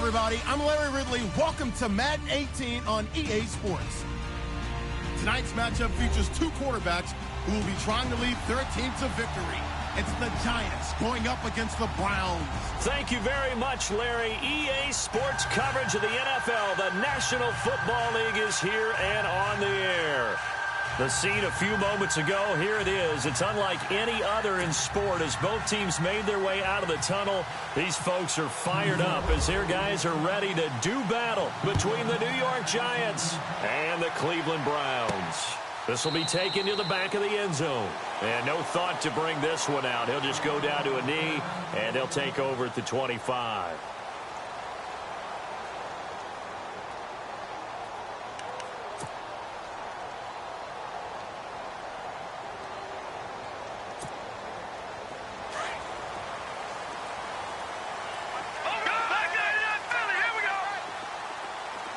everybody. I'm Larry Ridley. Welcome to Madden 18 on EA Sports. Tonight's matchup features two quarterbacks who will be trying to lead their team to victory. It's the Giants going up against the Browns. Thank you very much, Larry. EA Sports coverage of the NFL. The National Football League is here and on the air. The scene a few moments ago, here it is. It's unlike any other in sport as both teams made their way out of the tunnel. These folks are fired up as their guys are ready to do battle between the New York Giants and the Cleveland Browns. This will be taken to the back of the end zone. And no thought to bring this one out. He'll just go down to a knee, and he'll take over at the 25.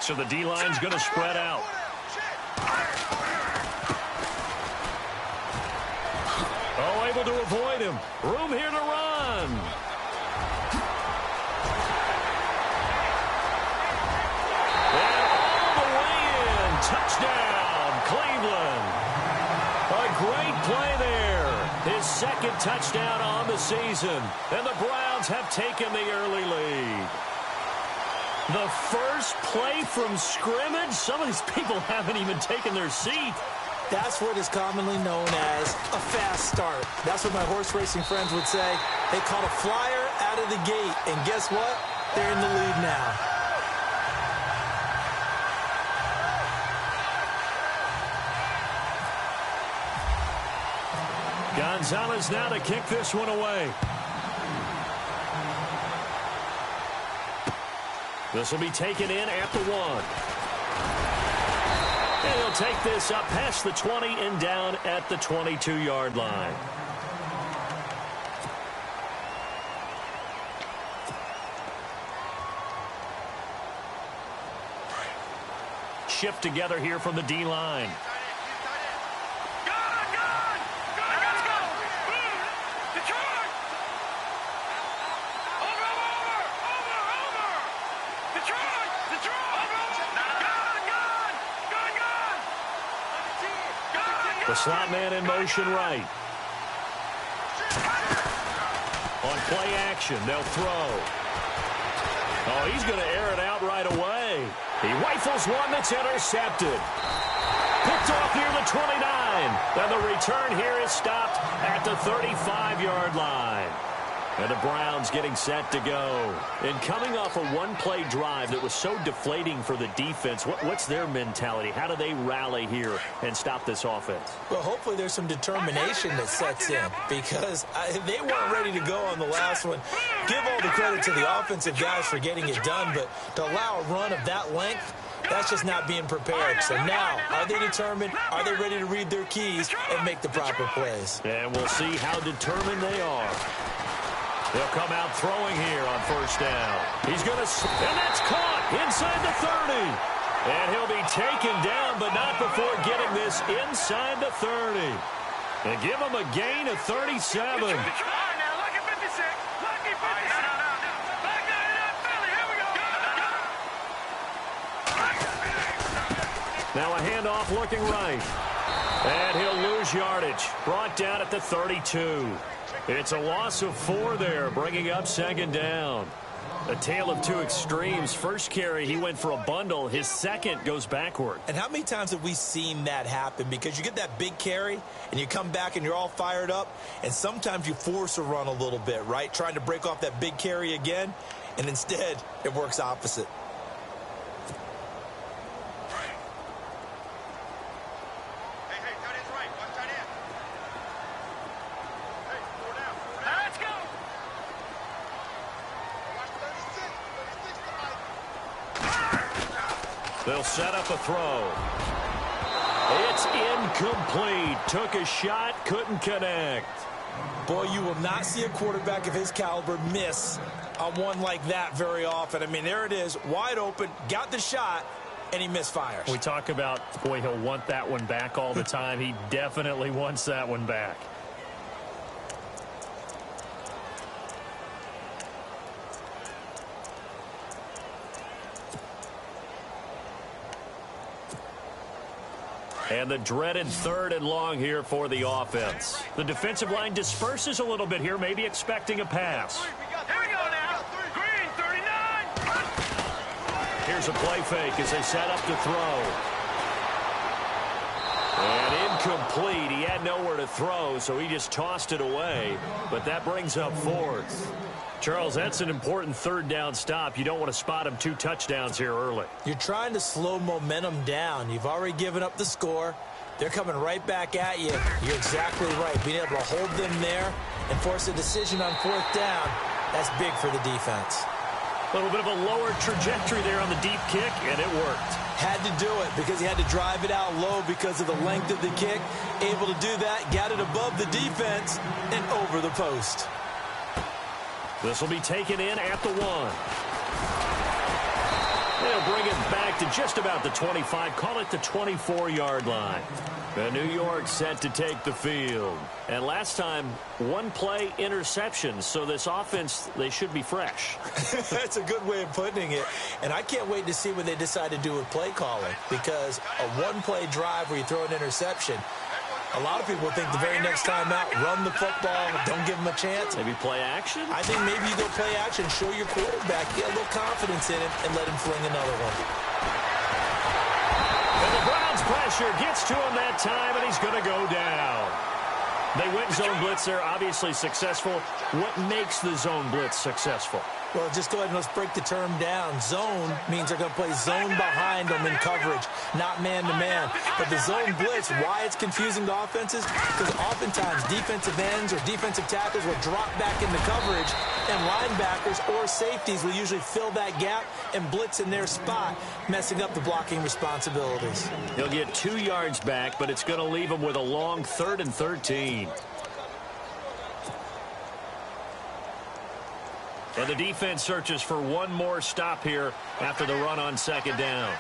So the D-line's going to spread out. Oh, able to avoid him. Room here to run. And all the way in. Touchdown, Cleveland. A great play there. His second touchdown on the season. And the Browns have taken the early lead. The first play from scrimmage? Some of these people haven't even taken their seat. That's what is commonly known as a fast start. That's what my horse racing friends would say. They caught a flyer out of the gate, and guess what? They're in the lead now. Gonzalez now to kick this one away. This will be taken in at the 1. And he'll take this up past the 20 and down at the 22-yard line. Shift together here from the D-line. The slot man in motion right. On play action, they'll throw. Oh, he's going to air it out right away. He rifles one that's intercepted. Picked off near the 29. And the return here is stopped at the 35-yard line. And the Browns getting set to go. And coming off a one-play drive that was so deflating for the defense, what's their mentality? How do they rally here and stop this offense? Well, hopefully there's some determination that sets in because they weren't ready to go on the last one. Give all the credit to the offensive guys for getting it done, but to allow a run of that length, that's just not being prepared. So now, are they determined? Are they ready to read their keys and make the proper plays? And we'll see how determined they are. They'll come out throwing here on first down. He's going to, and that's caught inside the 30. And he'll be taken down, but not before getting this inside the 30. And give him a gain of 37. Now a handoff looking right. And he'll lose yardage. Brought down at the 32. It's a loss of 4 there, bringing up second down. A tale of two extremes. First carry, he went for a bundle. His second goes backward. And how many times have we seen that happen? Because you get that big carry, and you come back and you're all fired up, and sometimes you force a run a little bit, right? Trying to break off that big carry again, and instead it works opposite. They'll set up a throw. It's incomplete. Took a shot, couldn't connect. Boy, you will not see a quarterback of his caliber miss on one like that very often. I mean, there it is, wide open, got the shot, and he misfires. We talk about, boy, he'll want that one back all the time. He definitely wants that one back. And the dreaded 3rd and long here for the offense. The defensive line disperses a little bit here, maybe expecting a pass. Here we go now. Green, 39. Here's a play fake as they set up to throw. And incomplete. He had nowhere to throw, so he just tossed it away. But that brings up 4th. Charles, that's an important 3rd down stop. You don't want to spot him 2 touchdowns here early. You're trying to slow momentum down. You've already given up the score. They're coming right back at you. You're exactly right. Being able to hold them there and force a decision on 4th down, that's big for the defense. A little bit of a lower trajectory there on the deep kick, and it worked. Had to do it because he had to drive it out low because of the length of the kick. Able to do that, got it above the defense and over the post. This will be taken in at the 1. They'll bring it back to just about the 25. Call it the 24-yard line. The New York set to take the field. And last time, 1-play interception. So this offense, they should be fresh. That's a good way of putting it. And I can't wait to see what they decide to do with play calling. Because a 1-play drive where you throw an interception, a lot of people think the very next time out, run the football, don't give them a chance. Maybe play action? I think maybe you go play action, show your quarterback, get a little confidence in him, and let him fling another one. And the Browns pressure gets to him that time, and he's going to go down. They went zone blitz there, obviously successful. What makes the zone blitz successful? Well, just go ahead and let's break the term down. Zone means they're going to play zone behind them in coverage, not man-to-man. But the zone blitz, why it's confusing to offenses? Because oftentimes defensive ends or defensive tackles will drop back into coverage, and linebackers or safeties will usually fill that gap and blitz in their spot, messing up the blocking responsibilities. He'll get 2 yards back, but it's going to leave him with a long 3rd and 13. And the defense searches for one more stop here after the run on 2nd down.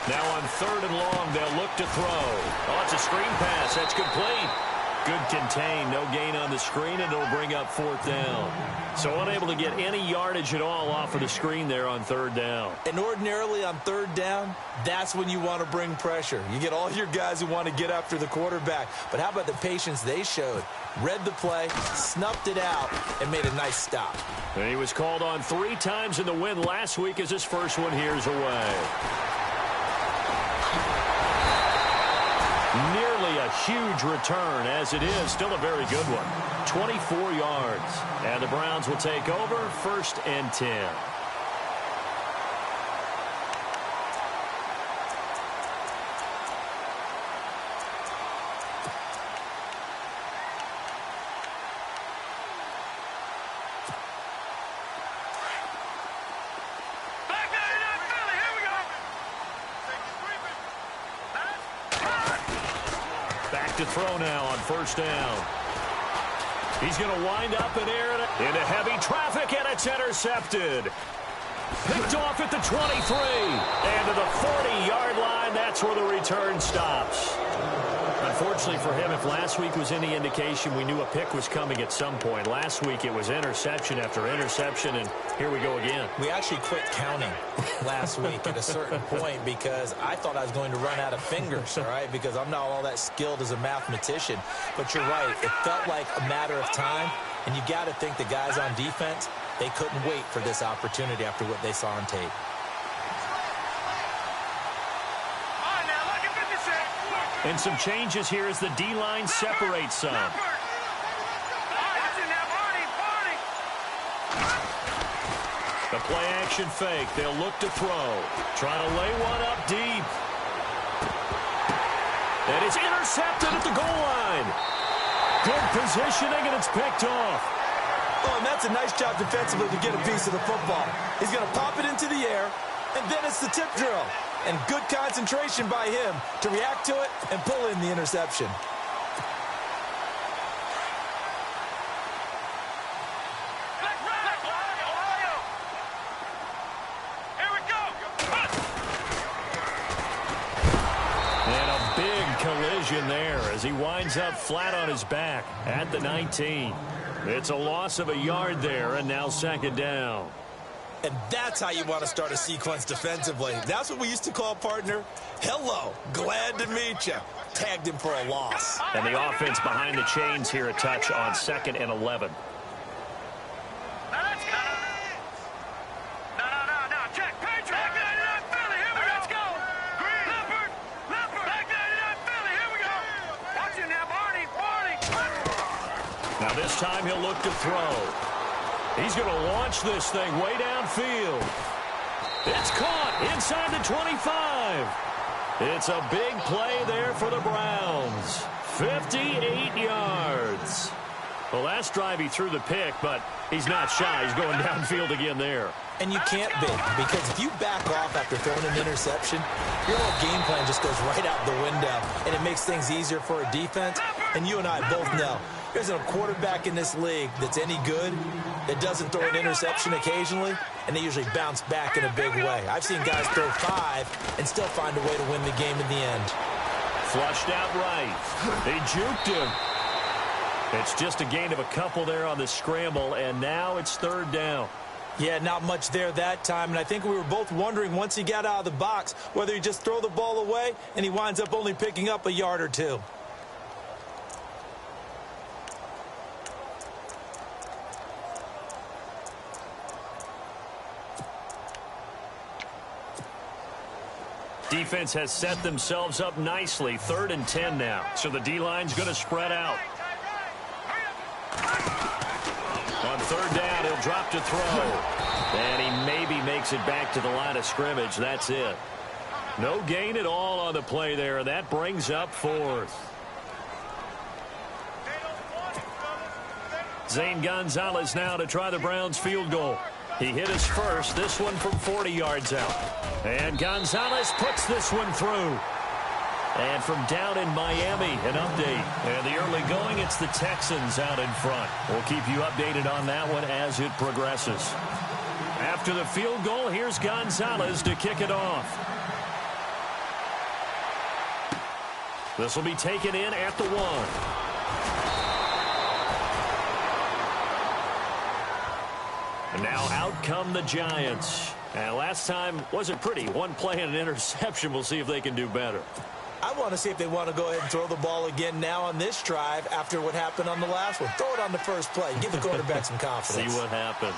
Now on 3rd and long, they'll look to throw. Oh, it's a screen pass. That's complete. Good contain. No gain on the screen, and it'll bring up 4th down. So unable to get any yardage at all off of the screen there on 3rd down. And ordinarily on 3rd down, that's when you want to bring pressure. You get all your guys who want to get after the quarterback. But how about the patience they showed? Read the play, snuffed it out, and made a nice stop. And he was called on 3 times in the win last week as his first one here's away. Nearly a huge return, as it is still a very good one. 24 yards. And the Browns will take over 1st and 10. To throw now on 1st down. He's going to wind up and air it into heavy traffic, and it's intercepted. Picked off at the 23. And to the 40-yard line, that's where the return stops. Unfortunately for him, if last week was any indication, we knew a pick was coming at some point. Last week it was interception after interception, and here we go again. We actually quit counting last week at a certain point because I thought I was going to run out of fingers, all right, because I'm not all that skilled as a mathematician. But you're right. It felt like a matter of time, and you got to think the guys on defense, they couldn't wait for this opportunity after what they saw on tape. And some changes here as the D-line separates some. The play-action fake. They'll look to throw. Trying to lay one up deep. And it's intercepted at the goal line. Good positioning, and it's picked off. Oh, and that's a nice job defensively to get a piece of the football. He's going to pop it into the air, and then it's the tip drill. And good concentration by him to react to it and pull in the interception. And a big collision there as he winds up flat on his back at the 19. It's a loss of a yard there, and now 2nd down. And that's how you want to start a sequence defensively. That's what we used to call, partner, hello, glad to meet you. Tagged him for a loss. And the offense behind the chains here, a touch on 2nd and 11. Now this time he'll look to throw. He's going to launch this thing way downfield. It's caught inside the 25. It's a big play there for the Browns. 58 yards. Well, last drive he threw the pick, but he's not shy. He's going downfield again there. And you can't be, because if you back off after throwing an interception, your whole game plan just goes right out the window, and it makes things easier for a defense. And you and I both know there's a quarterback in this league that's any good that doesn't throw an interception occasionally, and they usually bounce back in a big way. I've seen guys throw 5 and still find a way to win the game in the end. Flushed out right. They juked him. It's just a gain of a couple there on the scramble, and now it's 3rd down. Yeah, not much there that time, and I think we were both wondering once he got out of the box whether he just throw the ball away and he winds up only picking up a yard or 2. Defense has set themselves up nicely. 3rd and 10 now. So the D-line's going to spread out. On 3rd down, he'll drop to throw. And he maybe makes it back to the line of scrimmage. That's it. No gain at all on the play there. That brings up 4th. Zane Gonzalez now to try the Browns field goal. He hit his first, this one from 40 yards out. And Gonzalez puts this one through. And from down in Miami, an update. And the early going, it's the Texans out in front. We'll keep you updated on that one as it progresses. After the field goal, here's Gonzalez to kick it off. This will be taken in at the 1. And now out come the Giants. And last time wasn't pretty. One play and an interception. We'll see if they can do better. I want to see if they want to go ahead and throw the ball again now on this drive after what happened on the last one. Throw it on the first play. Give the quarterback some confidence. See what happens.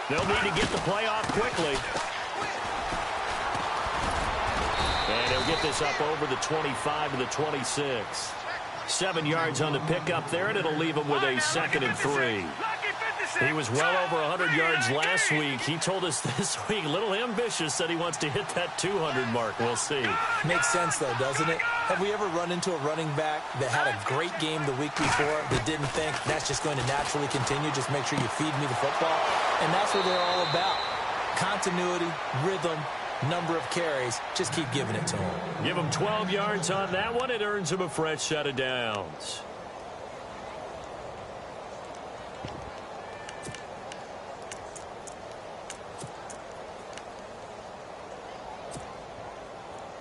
They'll need to get the play off quickly. And he'll get this up over the 25 to the 26. 7 yards on the pickup there, and it'll leave him with a 2nd and 3. He was well over 100 yards last week. He told us this week, a little ambitious, that he wants to hit that 200 mark. We'll see. Makes sense, though, doesn't it? Have we ever run into a running back that had a great game the week before that didn't think that's just going to naturally continue? Just make sure you feed me the football. And that's what they're all about. Continuity, rhythm, number of carries. Just keep giving it to him. Give him 12 yards on that one. It earns him a fresh set of downs.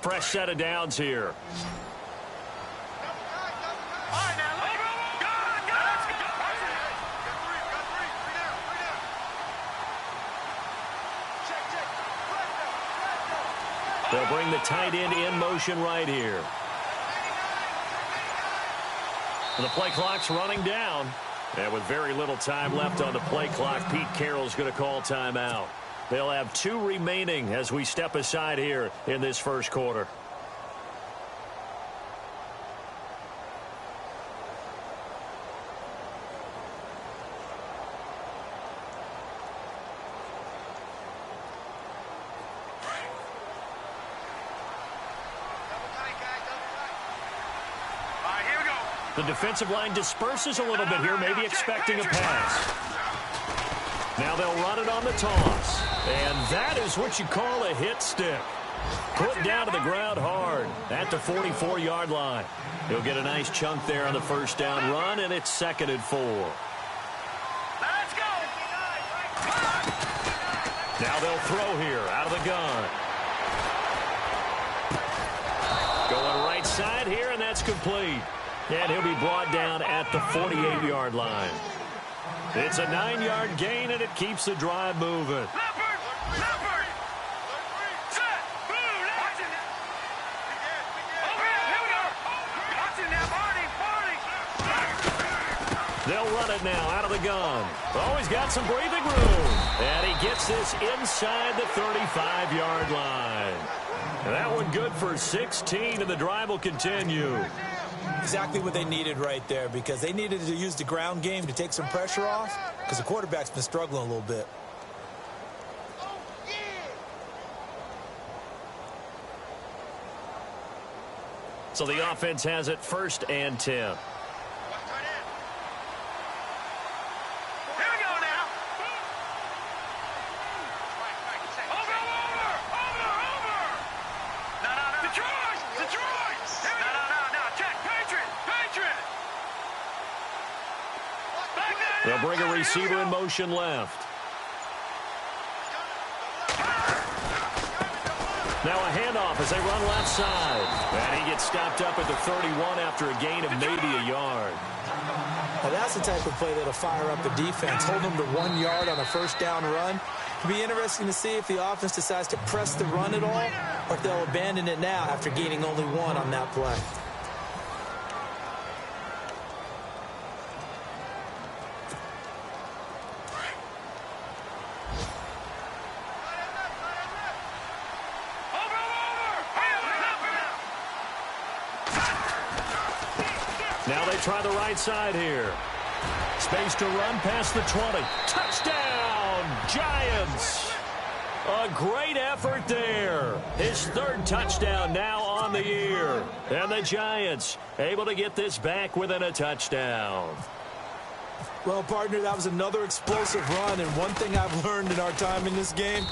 Fresh set of downs here. They'll bring the tight end in motion right here. And the play clock's running down. And with very little time left on the play clock, Pete Carroll's going to call timeout. They'll have 2 remaining as we step aside here in this first quarter. The defensive line disperses a little bit here, maybe expecting a pass. Now they'll run it on the toss. And that is what you call a hit stick. Put down to the ground hard at the 44-yard line. He'll get a nice chunk there on the first down run, and it's 2nd and 4. Let's go. Now they'll throw here out of the gun. Going right side here, and that's complete. And he'll be brought down at the 48-yard line. It's a 9-yard gain, and it keeps the drive moving. Leopard. Set. Boom. Watching it. Over here. Here we go. Watching now. Barney. They'll run it now out of the gun. Oh, he's got some breathing room. And he gets this inside the 35-yard line. And that one good for 16, and the drive will continue. Exactly what they needed right there, because they needed to use the ground game to take some pressure off, because the quarterback's been struggling a little bit. So the offense has it 1st and 10. Here we go now. Over. No. Detroit. No. Check. Patriot. They'll bring a receiver in motion left. Now a handoff as they run left side. And he gets stopped up at the 31 after a gain of maybe a yard. Now that's the type of play that'll fire up the defense. Hold them to 1 yard on a first down run. It'll be interesting to see if the offense decides to press the run at all, or if they'll abandon it now after gaining only 1 on that play. Now they try the right side here. Space to run past the 20. Touchdown, Giants! A great effort there. His 3rd touchdown now on the year. And the Giants able to get this back within a touchdown. Well, partner, that was another explosive run, and one thing I've learned in our time in this game,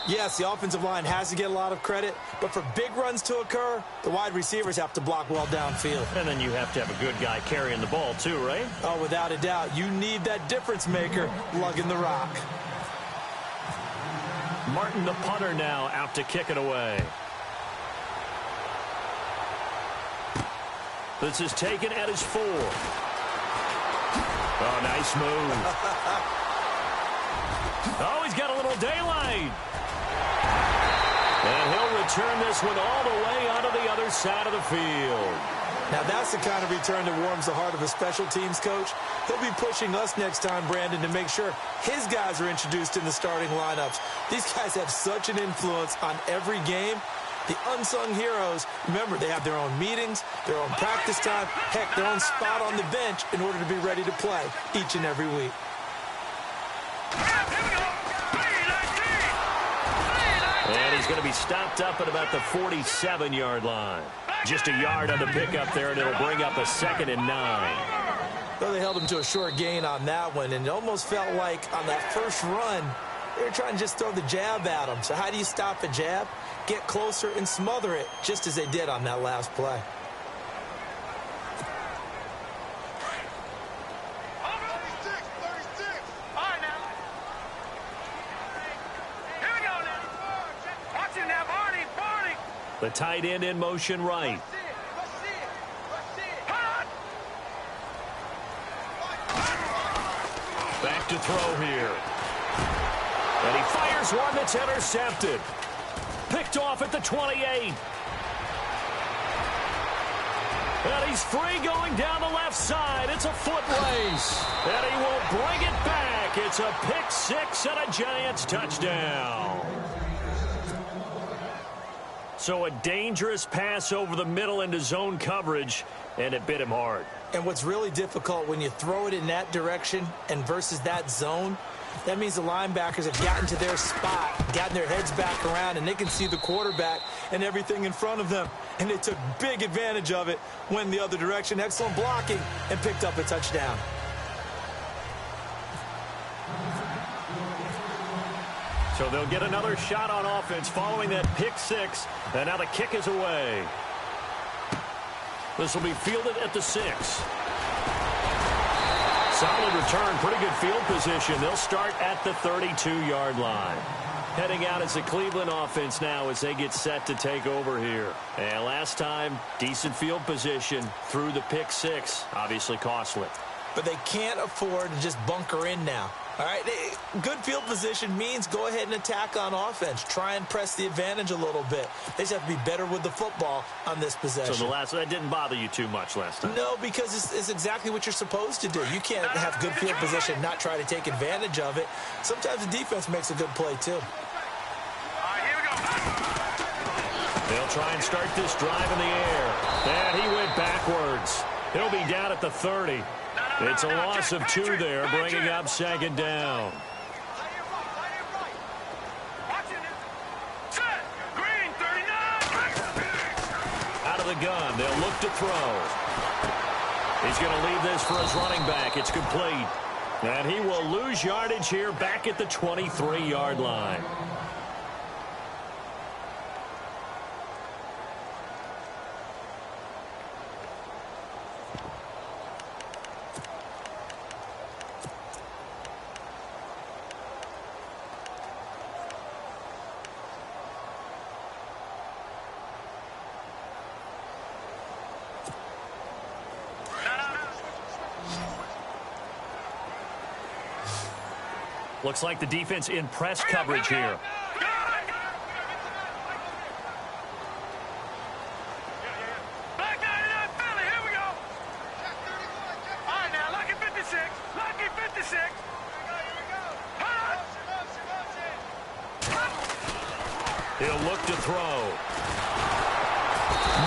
yes, the offensive line has to get a lot of credit, but for big runs to occur, the wide receivers have to block well downfield. And then you have to have a good guy carrying the ball too, right? Oh, without a doubt. You need that difference maker lugging the rock. Martin, the punter, now out to kick it away. This is taken at his 4. Oh, nice move. Oh, he's got a little daylight. And he'll return this one all the way onto the other side of the field. Now, that's the kind of return that warms the heart of a special teams coach. He'll be pushing us next time, Brandon, to make sure his guys are introduced in the starting lineups. These guys have such an influence on every game. The unsung heroes, remember, they have their own meetings, their own practice time, heck, their own spot on the bench in order to be ready to play each and every week. And he's going to be stopped up at about the 47-yard line. Just a yard on the pickup there, and it'll bring up a 2nd and 9. Well, they held him to a short gain on that one, and it almost felt like on that first run, they were trying to just throw the jab at him. So how do you stop a jab? Get closer and smother it, just as they did on that last play. The tight end in motion right. Back to throw here. And he fires one that's intercepted. Picked off at the 28. And he's free going down the left side. It's a foot race. And he will bring it back. It's a pick 6 and a Giants touchdown. So a dangerous pass over the middle into zone coverage, and it bit him hard. And what's really difficult when you throw it in that direction and versus that zone, that means the linebackers have gotten to their spot, gotten their heads back around, and they can see the quarterback and everything in front of them. And they took big advantage of it, went the other direction, excellent blocking, and picked up a touchdown. So they'll get another shot on offense following that pick six. And now the kick is away. This will be fielded at the 6. Solid return, pretty good field position. They'll start at the 32-yard line. Heading out as the Cleveland offense now as they get set to take over here. And last time, decent field position through the pick six. Obviously costly. But they can't afford to just bunker in now. All right, good field position means go ahead and attack on offense. Try and press the advantage a little bit. They just have to be better with the football on this possession. So that didn't bother you too much last time? No, because it's exactly what you're supposed to do. You can't have good field position and not try to take advantage of it. Sometimes the defense makes a good play, too. They'll try and start this drive in the air. And he went backwards. He'll be down at the 30. It's a loss of 2 there, bringing up second down. Out of the gun, they'll look to throw. He's going to leave this for his running back. It's complete. And he will lose yardage here back at the 23-yard line. Looks like the defense in press coverage here. He'll look to throw.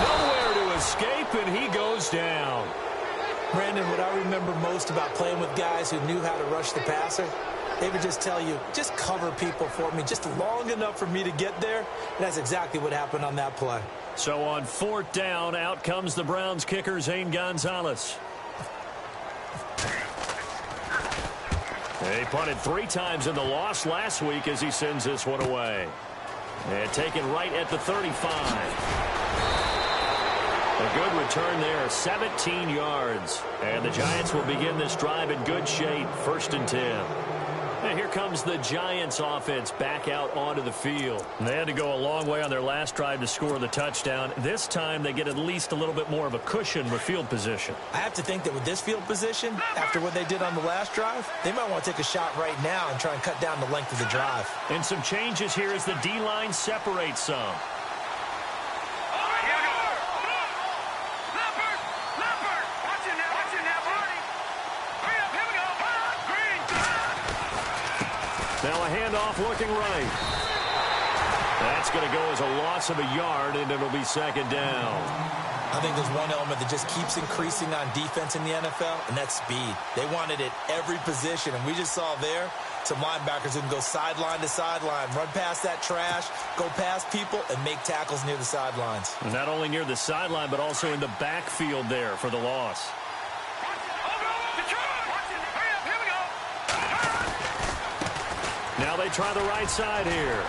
Nowhere to escape, and he goes down. Brandon, what I remember most about playing with guys who knew how to rush the passer, they would just tell you, just cover people for me just long enough for me to get there. And that's exactly what happened on that play. So on 4th down, out comes the Browns kicker, Zane Gonzalez. He punted 3 times in the loss last week as he sends this one away. And taken right at the 35. A good return there, 17 yards. And the Giants will begin this drive in good shape, 1st and 10. And here comes the Giants offense back out onto the field. They had to go a long way on their last drive to score the touchdown. This time they get at least a little bit more of a cushion with field position. I have to think that with this field position, after what they did on the last drive, they might want to take a shot right now and try and cut down the length of the drive. And some changes here as the D-line separates some. Now a handoff looking right. That's going to go as a loss of a yard, and it'll be 2nd down. I think there's one element that just keeps increasing on defense in the NFL, and that's speed. They want it at every position, and we just saw there some linebackers who can go sideline to sideline, run past that trash, go past people, and make tackles near the sidelines. And not only near the sideline, but also in the backfield there for the loss. Now they try the right side here.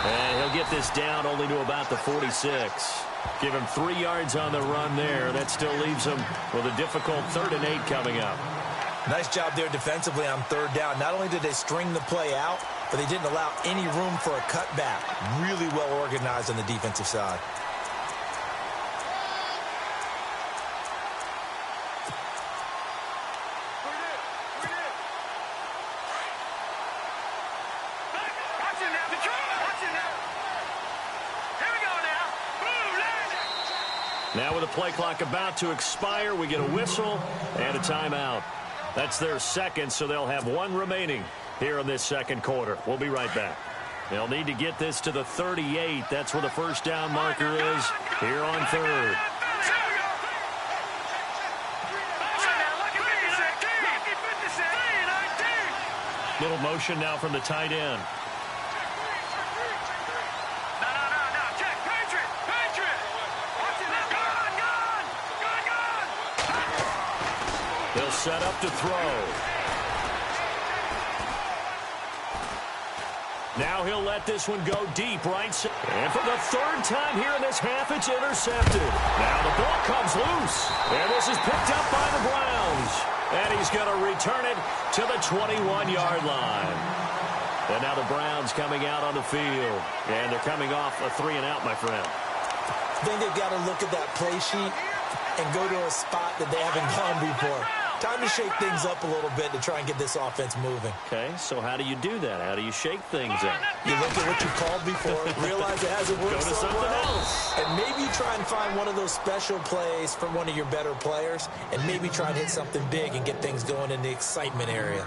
And he'll get this down only to about the 46. Give him 3 yards on the run there. That still leaves him with a difficult 3rd and 8 coming up. Nice job there defensively on 3rd down. Not only did they string the play out, but they didn't allow any room for a cutback. Really well organized on the defensive side. Now with the play clock about to expire, we get a whistle and a timeout. That's their second, so they'll have 1 remaining here in this 2nd quarter. We'll be right back. They'll need to get this to the 38. That's where the 1st down marker is here on 3rd. Little motion now from the tight end. They'll set up to throw. Now he'll let this one go deep right side. And for the third time here in this half, it's intercepted. Now the ball comes loose. And this is picked up by the Browns. And he's going to return it to the 21-yard line. And now the Browns coming out on the field. And they're coming off a 3-and-out, my friend. I think they've got to look at that play sheet and go to a spot that they haven't gone before. Time to shake things up a little bit to try and get this offense moving. Okay, so how do you do that? How do you shake things up? You look at what you called before, realize it hasn't worked Go to so something well, else. and maybe try and find one of those special plays from one of your better players, and maybe try and hit something big and get things going in the excitement area.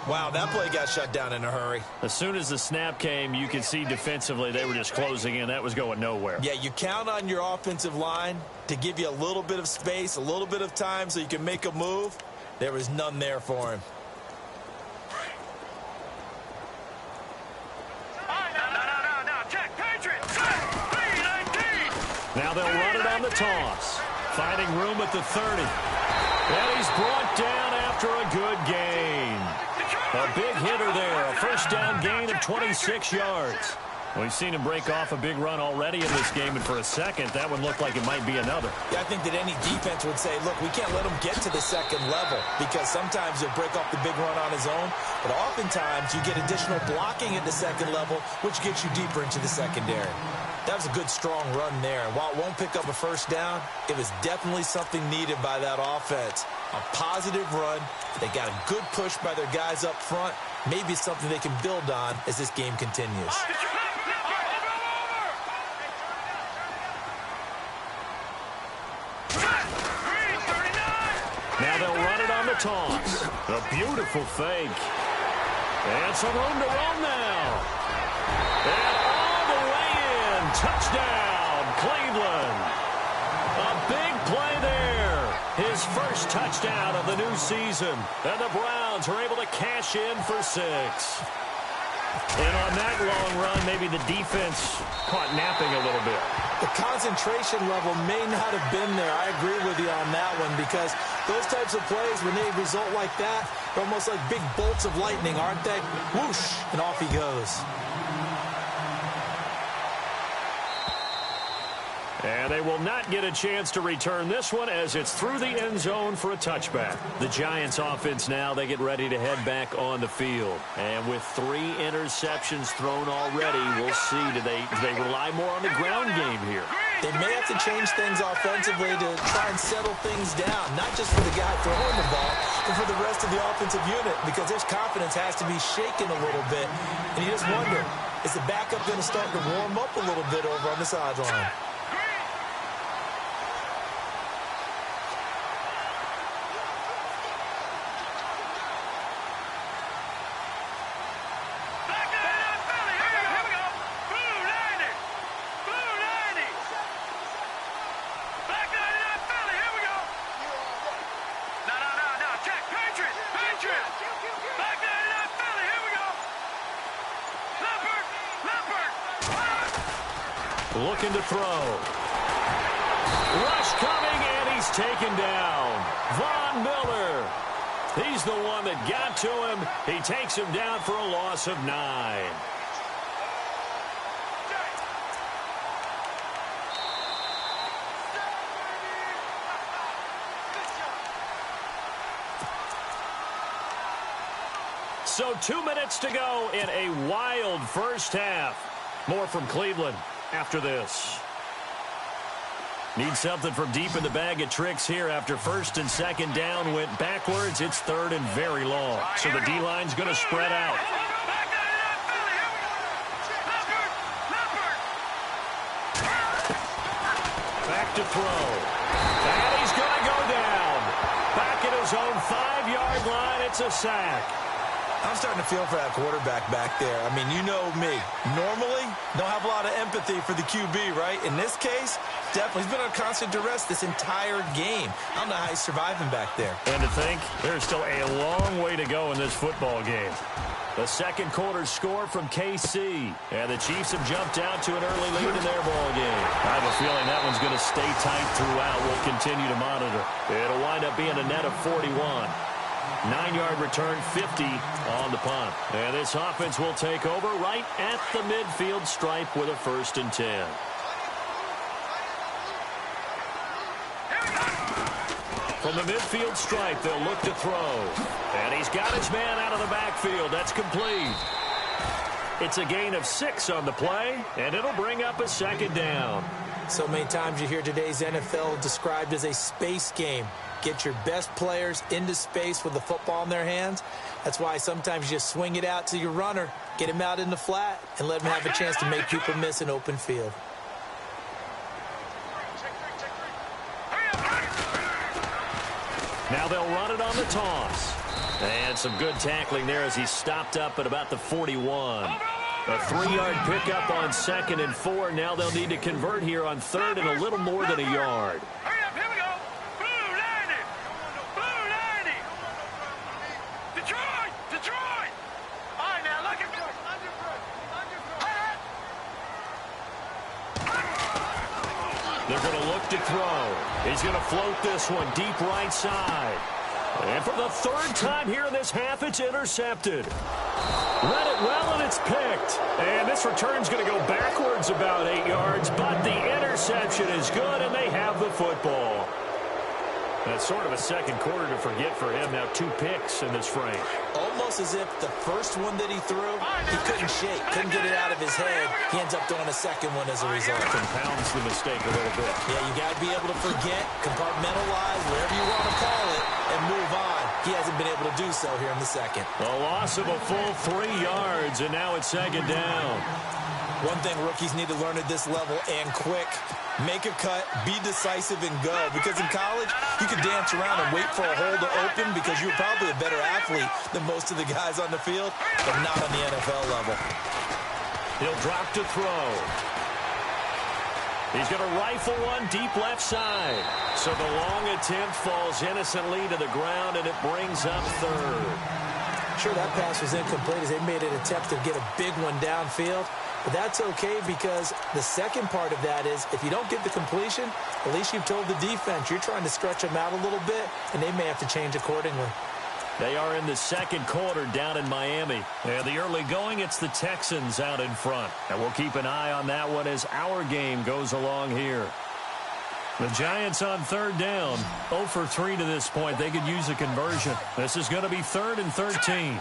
Wow, that play got shut down in a hurry. As soon as the snap came, you could see defensively they were just closing in. That was going nowhere. Yeah, you count on your offensive line to give you a little bit of space, a little bit of time so you can make a move. There was none there for him. Now they'll run it on the toss. Finding room at the 30. And he's brought down after a good gain. A big hitter there. A first down gain of 26 yards. We've seen him break off a big run already in this game, and for a second, that one looked like it might be another. Yeah, I think that any defense would say, look, we can't let him get to the second level because sometimes he'll break off the big run on his own, but oftentimes you get additional blocking at the second level, which gets you deeper into the secondary. That was a good, strong run there. And while it won't pick up a first down, it was definitely something needed by that offense. A positive run. They got a good push by their guys up front. Maybe something they can build on as this game continues. Now they'll run it on the toss. A beautiful fake. And some room to roam now. And all the way in. Touchdown, Cleveland. A big play there. His first touchdown of the new season. And the Browns are able to cash in for 6. And on that long run, maybe the defense caught napping a little bit. The concentration level may not have been there. I agree with you on that one because those types of plays, when they result like that, they're almost like big bolts of lightning, aren't they? Whoosh, and off he goes. And they will not get a chance to return this one as it's through the end zone for a touchback. The Giants offense now, they get ready to head back on the field. And with 3 interceptions thrown already, we'll see, do they rely more on the ground game here? They may have to change things offensively to try and settle things down, not just for the guy throwing the ball, but for the rest of the offensive unit, because their confidence has to be shaken a little bit. And you just wonder, is the backup going to start to warm up a little bit over on the sideline? Looking to throw. Rush coming, and he's taken down. Von Miller. He's the one that got to him. He takes him down for a loss of 9. So 2 minutes to go in a wild first half. More from Cleveland after this. Need something from deep in the bag of tricks here after first and second down went backwards. It's third and very long. So the D-line's going to spread out. Back to throw. And he's going to go down. Back at his own 5-yard line. It's a sack. I'm starting to feel for that quarterback back there. I mean, you know me. Normally, don't have a lot of empathy for the QB, right? In this case, definitely. He's been on constant duress this entire game. I don't know how he's surviving back there. And to think, there's still a long way to go in this football game. The second quarter score from KC. And the Chiefs have jumped out to an early lead in their ball game. I have a feeling that one's going to stay tight throughout. We'll continue to monitor. It'll wind up being a net of 41. 9-yard return, 50 on the punt. And this offense will take over right at the midfield stripe with a 1st and 10. From the midfield stripe, they'll look to throw. And he's got his man out of the backfield. That's complete. It's a gain of 6 on the play, and it'll bring up a 2nd down. So many times you hear today's NFL described as a space game. Get your best players into space with the football in their hands. That's why sometimes you just swing it out to your runner, get him out in the flat, and let him have a chance to make people miss an open field. Now they'll run it on the toss. And some good tackling there as he stopped up at about the 41. A 3-yard pickup on 2nd and 4. Now they'll need to convert here on 3rd and a little more than a yard. Hurry up, here we go. Blue 90. Blue 90. Detroit. Detroit. All right, now look at me. They're going to look to throw. He's going to float this one deep right side. And for the 3rd time here in this half, it's intercepted. Read it well, and it's picked. And this return's going to go backwards about 8 yards, but the interception is good, and they have the football. That's sort of a second quarter to forget for him. Now 2 picks in this frame. Almost as if the first one that he threw, he couldn't shake, couldn't get it out of his head. He ends up throwing a second one as a result. Compounds the mistake a little bit. Yeah, you got to be able to forget, compartmentalize, whatever you want to call it, and move on. He hasn't been able to do so here in the second. A loss of a full 3 yards, and now it's 2nd down. One thing rookies need to learn at this level, and quick, make a cut, be decisive, and go. Because in college, you could dance around and wait for a hole to open because you're probably a better athlete than most of the guys on the field, but not on the NFL level. He'll drop to throw. He's going to rifle one deep left side. So the long attempt falls innocently to the ground, and it brings up 3rd. Sure, that pass was incomplete as they made an attempt to get a big one downfield. But that's okay because the second part of that is if you don't get the completion, at least you've told the defense you're trying to stretch them out a little bit, and they may have to change accordingly. They are in the 2nd quarter down in Miami. And the early going, it's the Texans out in front. And we'll keep an eye on that one as our game goes along here. The Giants on 3rd down. 0 for 3 to this point. They could use a conversion. This is going to be 3rd and 13.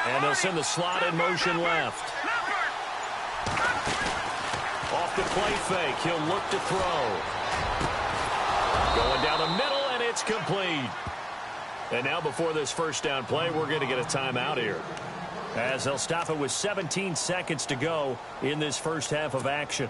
And they'll send the slot in motion left. Off the play fake. He'll look to throw. Going down the middle, and it's complete. And now before this 1st down play, we're going to get a timeout here, as they'll stop it with 17 seconds to go in this 1st half of action.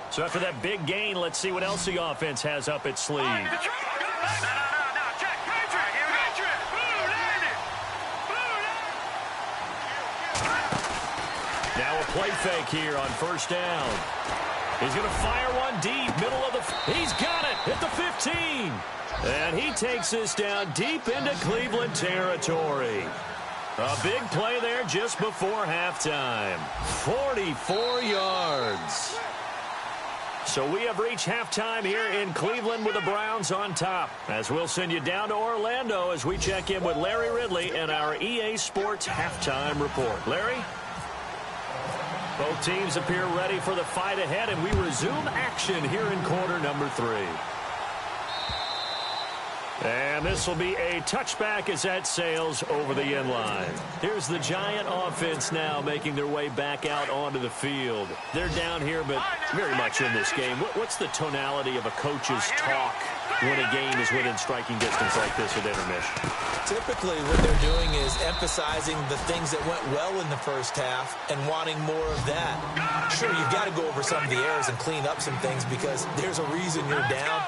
So after that big gain, let's see what else the offense has up its sleeve. No, check. Patrick, here we go. Blue 90. Now a play fake here on 1st down. He's going to fire one deep, middle of the... He's got it at the 15. And he takes this down deep into Cleveland territory. A big play there just before halftime. 44 yards. So we have reached halftime here in Cleveland with the Browns on top. As we'll send you down to Orlando as we check in with Larry Ridley and our EA Sports Halftime Report. Larry? Both teams appear ready for the fight ahead, and we resume action here in quarter number 3. And this will be a touchback as that sails over the end line. Here's the Giant offense now making their way back out onto the field. They're down here, but very much in this game. What's the tonality of a coach's talk when a game is within striking distance like this at intermission? Typically what they're doing is emphasizing the things that went well in the 1st half and wanting more of that. Sure, you've got to go over some of the errors and clean up some things because there's a reason you're down.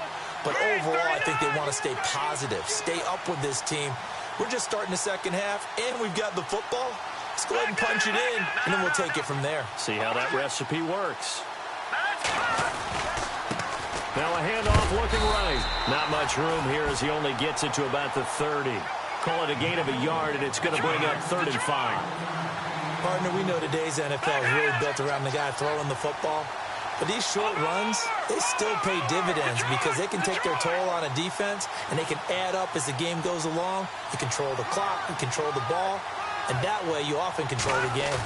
But overall, I think they want to stay positive, stay up with this team. We're just starting the 2nd half, and we've got the football. Let's go ahead and punch it in, and then we'll take it from there. See how that recipe works. Now a handoff looking right. Not much room here as he only gets it to about the 30. Call it a gain of a yard, and it's going to bring up 3rd and 5. Partner, we know today's NFL is really built around the guy throwing the football. But these short runs, they still pay dividends because they can take their toll on a defense, and they can add up as the game goes along. You control the clock, you control the ball, and that way you often control the game.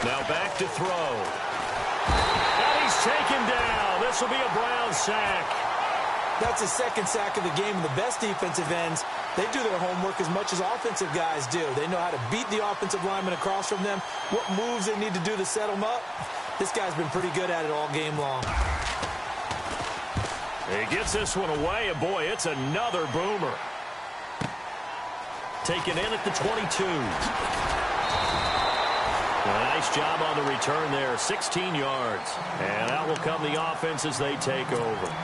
Now back to throw. And he's taken down. This will be a Brown sack. That's his 2nd sack of the game, and the best defensive ends, they do their homework as much as offensive guys do. They know how to beat the offensive lineman across from them, what moves they need to do to set them up. This guy's been pretty good at it all game long. He gets this one away, and boy, it's another boomer. Taken in at the 22. Nice job on the return there, 16 yards. And out will come the offense as they take over.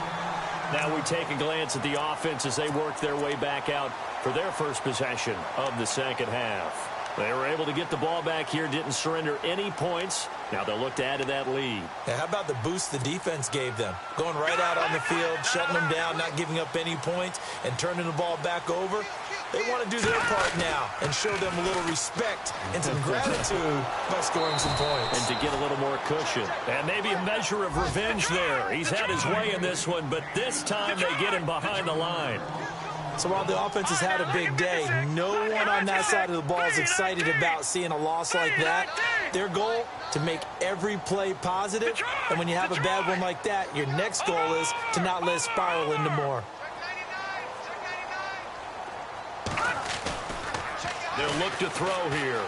Now we take a glance at the offense as they work their way back out for their first possession of the second half. They were able to get the ball back here, didn't surrender any points. Now they'll look to add to that lead. Now, how about the boost the defense gave them? Going right out on the field, shutting them down, not giving up any points, and turning the ball back over. They want to do their part now and show them a little respect and some gratitude by scoring some points. And to get a little more cushion. And maybe a measure of revenge there. He's had his way in this one, but this time they get him behind the line. So while the offense has had a big day, no one on that side of the ball is excited about seeing a loss like that. Their goal, to make every play positive. And when you have a bad one like that, your next goal is to not let it spiral into more. They'll look to throw here.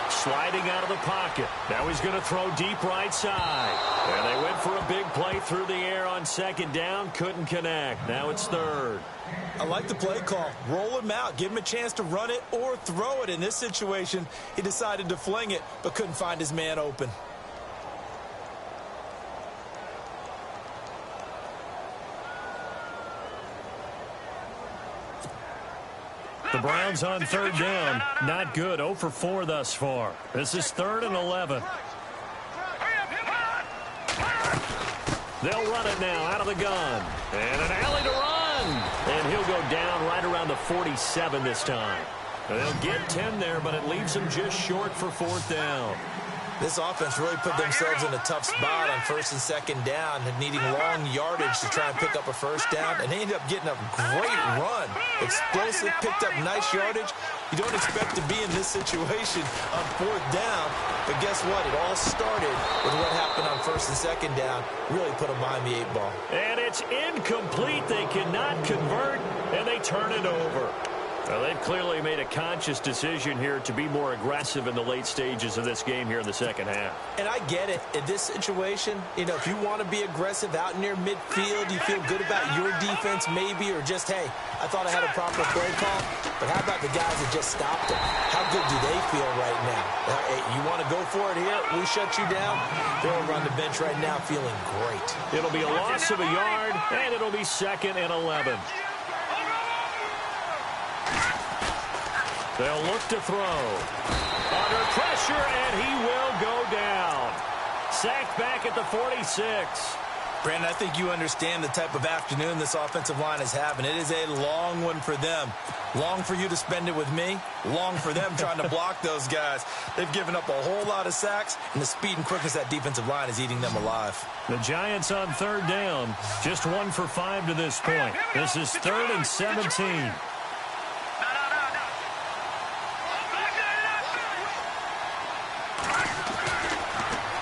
Sliding out of the pocket. Now he's going to throw deep right side. And they went for a big play through the air on 2nd down. Couldn't connect. Now it's 3rd. I like the play call. Roll him out. Give him a chance to run it or throw it. In this situation, he decided to fling it, but couldn't find his man open. The Browns on 3rd down. Not good. 0 for 4 thus far. This is 3rd and 11. They'll run it now out of the gun. And an alley to run. And he'll go down right around the 47 this time. They'll get 10 there, but it leaves them just short for 4th down. This offense really put themselves in a tough spot on 1st and 2nd down, needing long yardage to try and pick up a 1st down, and they ended up getting a great run. Explosive, picked up nice yardage. You don't expect to be in this situation on 4th down, but guess what? It all started with what happened on 1st and 2nd down. Really put them behind the 8 ball. And it's incomplete. They cannot convert, and they turn it over. Well, they've clearly made a conscious decision here to be more aggressive in the late stages of this game here in the second half. And I get it. In this situation, if you want to be aggressive out near midfield, you feel good about your defense maybe, or just, hey, I thought I had a proper play call. But how about the guys that just stopped them? How good do they feel right now? Hey, you want to go for it here? We shut you down. They're over on the bench right now feeling great. It'll be a loss of a yard, and it'll be 2nd and 11. They'll look to throw. Under pressure, and he will go down. Sacked back at the 46. Brandon, I think you understand the type of afternoon this offensive line is having. It is a long one for them. Long for you to spend it with me. Long for them trying to block those guys. They've given up a whole lot of sacks, and the speed and quickness of that defensive line is eating them alive. The Giants on 3rd down. Just 1 for 5 to this point. This is 3rd and 17.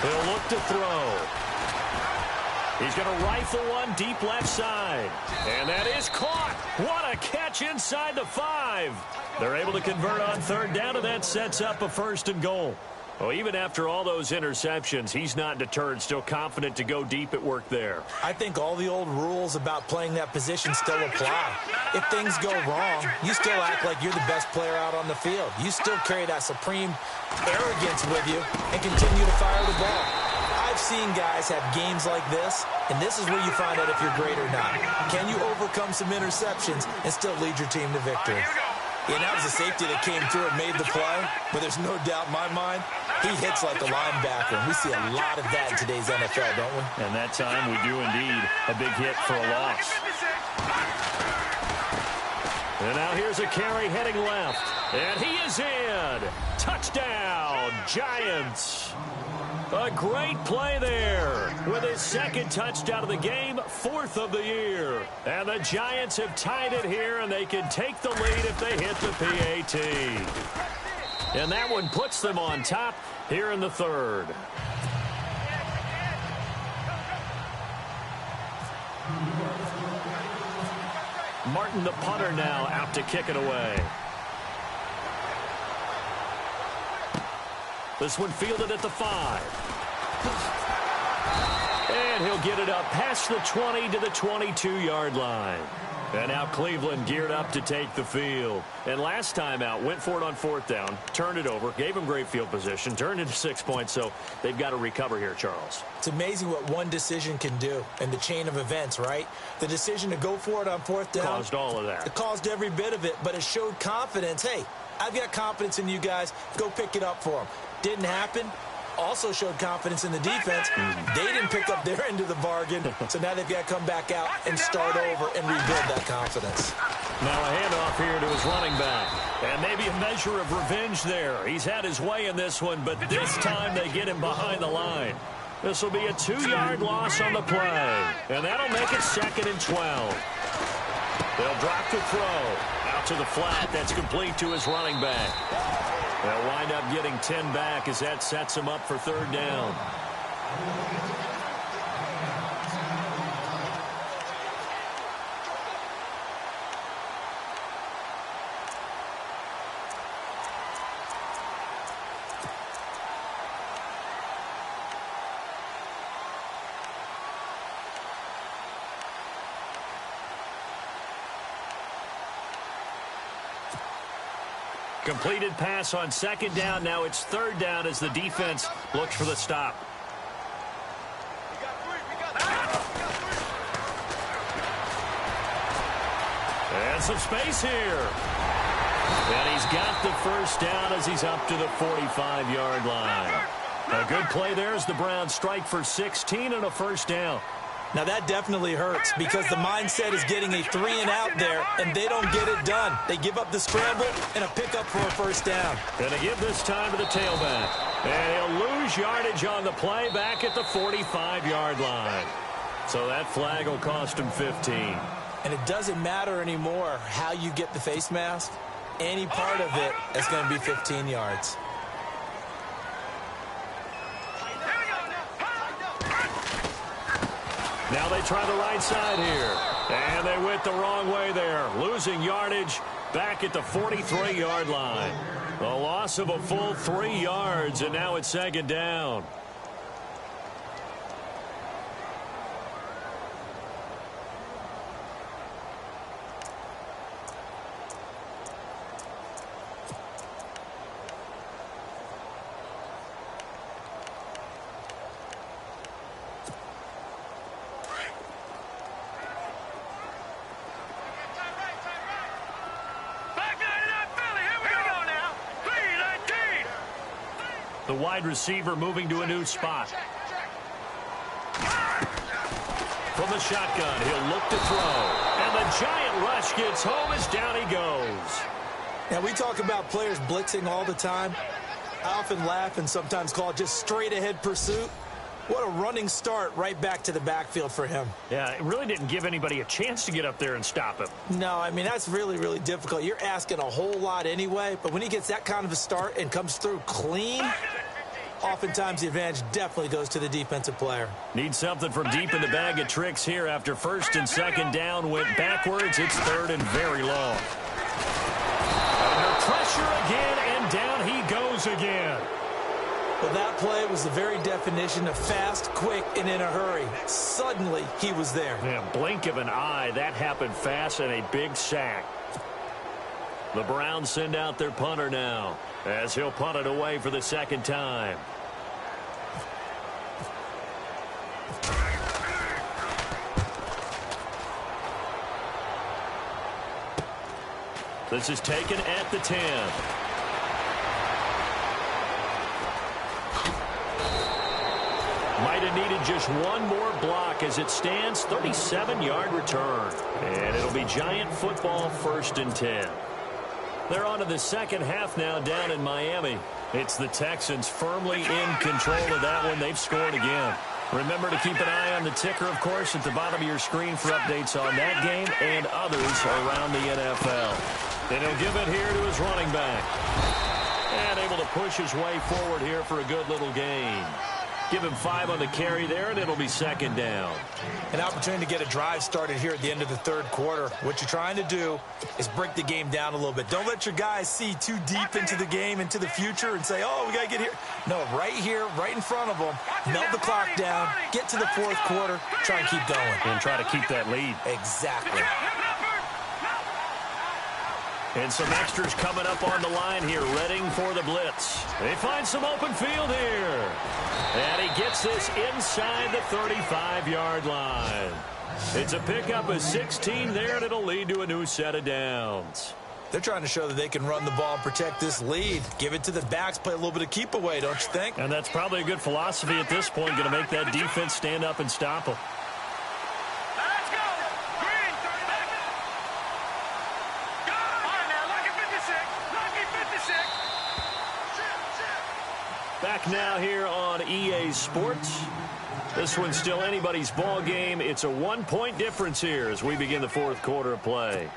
He'll look to throw. He's going to rifle one deep left side. And that is caught. What a catch inside the 5. They're able to convert on 3rd down, and that sets up a 1st and goal. Well, even after all those interceptions, he's not deterred, still confident to go deep at work there. I think all the old rules about playing that position still apply. If things go wrong, you still act like you're the best player out on the field. You still carry that supreme arrogance with you and continue to fire the ball. I've seen guys have games like this, and this is where you find out if you're great or not. Can you overcome some interceptions and still lead your team to victory? Yeah, that was a safety that came through and made the play, but there's no doubt in my mind, he hits like a linebacker, and we see a lot of that in today's NFL, don't we? And that time we do indeed a big hit for a loss. And now here's a carry heading left, and he is in. Touchdown, Giants. A great play there with his second touchdown of the game, 4th of the year. And the Giants have tied it here, and they can take the lead if they hit the PAT. And that one puts them on top here in the 3rd. Martin, the punter, now out to kick it away. This one fielded at the 5. And he'll get it up past the 20 to the 22-yard line. And now Cleveland geared up to take the field. And last time out, went for it on 4th down, turned it over, gave them great field position, turned into 6 points, so they've got to recover here, Charles. It's amazing what one decision can do in the chain of events, right? The decision to go for it on 4th down. Caused all of that. It caused every bit of it, but it showed confidence. Hey, I've got confidence in you guys. Go pick it up for them. Didn't happen. Also showed confidence in the defense. They didn't pick up their end of the bargain, so now they've got to come back out and start over and rebuild that confidence. Now a handoff here to his running back. And maybe a measure of revenge there. He's had his way in this one, but this time they get him behind the line. This will be a 2-yard loss on the play. And that'll make it 2nd and 12. They'll drop to throw. Out to the flat. That's complete to his running back. They'll wind up getting 10 back as that sets him up for 3rd down. Completed pass on 2nd down. Now it's 3rd down as the defense looks for the stop. And some space here. And he's got the 1st down as he's up to the 45-yard line. A good play there as the Browns strike for 16 and a 1st down. Now, that definitely hurts because the mindset is getting a 3-and-out there, and they don't get it done. They give up the scramble and a pickup for a 1st down. Going to give this time to the tailback. And he'll lose yardage on the play back at the 45-yard line. So that flag will cost him 15. And it doesn't matter anymore how you get the face mask. Any part of it is going to be 15 yards. Now they try the right side here. And they went the wrong way there. Losing yardage back at the 43-yard line. A loss of a full 3 yards, and now it's 2nd down. The wide receiver moving to a new spot. From the shotgun, he'll look to throw. And the giant rush gets home as down he goes. Now, we talk about players blitzing all the time. I often laugh and sometimes call it just straight-ahead pursuit. What a running start right back to the backfield for him. Yeah, it really didn't give anybody a chance to get up there and stop him. No, I mean, that's really, really difficult. You're asking a whole lot anyway, but when he gets that kind of a start and comes through clean, oftentimes the advantage definitely goes to the defensive player. Need something from deep in the bag of tricks here after 1st and 2nd down. Went backwards. It's 3rd and very long. Under pressure again, and down he goes again. Well, that play was the very definition of fast, quick, and in a hurry. Suddenly, he was there. Yeah, blink of an eye. That happened fast and a big sack. The Browns send out their punter now as he'll punt it away for the 2nd time. This is taken at the 10. Might have needed just one more block as it stands. 37-yard return. And it'll be Giant football, 1st and 10. They're on to the second half now down in Miami. It's the Texans firmly in control of that one. They've scored again. Remember to keep an eye on the ticker, of course, at the bottom of your screen for updates on that game and others around the NFL. And he'll give it here to his running back. And able to push his way forward here for a good little gain. Give him 5 on the carry there, and it'll be 2nd down. An opportunity to get a drive started here at the end of the 3rd quarter. What you're trying to do is break the game down a little bit. Don't let your guys see too deep into the game, into the future, and say, oh, we got to get here. No, right here, right in front of them, melt the clock down, get to the 4th quarter, try and keep going. And try to keep that lead. Exactly. And some extras coming up on the line here, readying for the blitz. They find some open field here. And he gets this inside the 35-yard line. It's a pickup of 16 there, and it'll lead to a new set of downs. They're trying to show that they can run the ball and protect this lead. Give it to the backs, play a little bit of keep away, don't you think? And that's probably a good philosophy at this point, going to make that defense stand up and stop them. Back now here on EA Sports. This one's still anybody's ball game. It's a 1-point difference here as we begin the 4th quarter of play.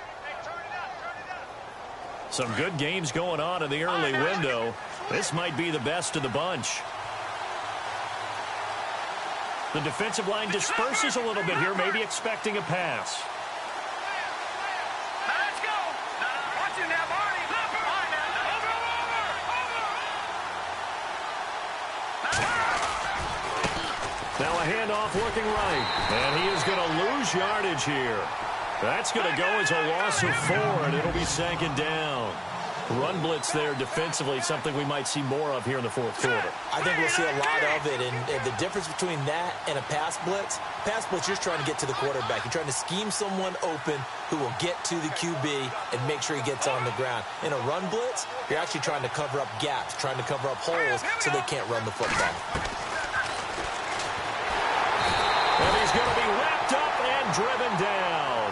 Some good games going on in the early window. This might be the best of the bunch. The defensive line disperses a little bit here, maybe expecting a pass. Now a handoff looking right. And he is going to lose yardage here. That's going to go as a loss of 4, and it'll be 2nd down. Run blitz there defensively, something we might see more of here in the 4th quarter. I think we'll see a lot of it, and the difference between that and a pass blitz, you're just trying to get to the quarterback. You're trying to scheme someone open who will get to the QB and make sure he gets on the ground. In a run blitz, you're actually trying to cover up gaps, trying to cover up holes so they can't run the football. And he's going to be wrapped up and driven down.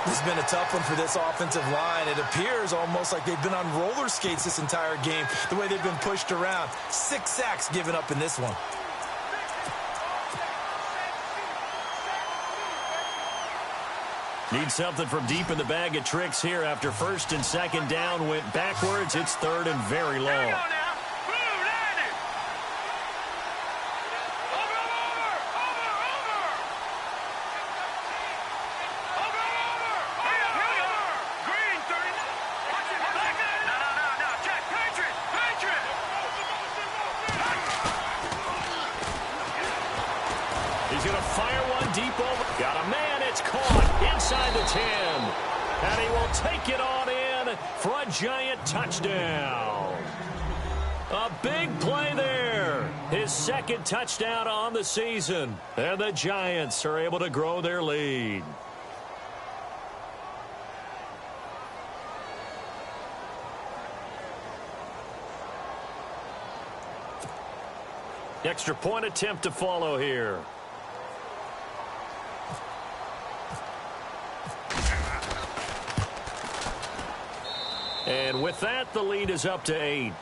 This has been a tough one for this offensive line. It appears almost like they've been on roller skates this entire game, the way they've been pushed around. 6 sacks given up in this one. Need something from deep in the bag of tricks here after 1st and 2nd down went backwards. It's 3rd and very long. He's going to fire one deep over. Got a man. It's caught inside the 10. And he will take it on in for a Giant touchdown. A big play there. His 2nd touchdown on the season. And the Giants are able to grow their lead. Extra point attempt to follow here. And with that, the lead is up to 8.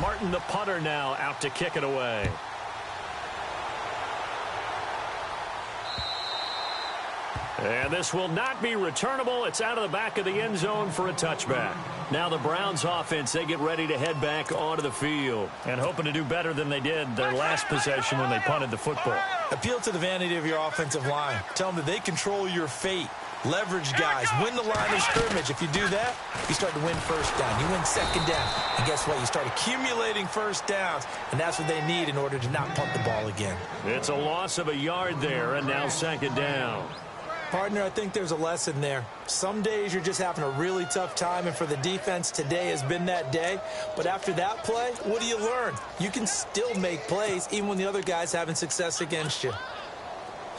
Martin, the punter, now out to kick it away. And this will not be returnable. It's out of the back of the end zone for a touchback. Now the Browns offense, they get ready to head back onto the field and hoping to do better than they did their last possession when they punted the football. Appeal to the vanity of your offensive line. Tell them that they control your fate. Leverage guys. Win the line of scrimmage. If you do that, you start to win first down. You win second down. And guess what? You start accumulating first downs. And that's what they need in order to not punt the ball again. It's a loss of a yard there, and now second down. Partner, I think there's a lesson there. Some days you're just having a really tough time, and for the defense, today has been that day. But after that play, what do you learn? You can still make plays even when the other guy's having success against you.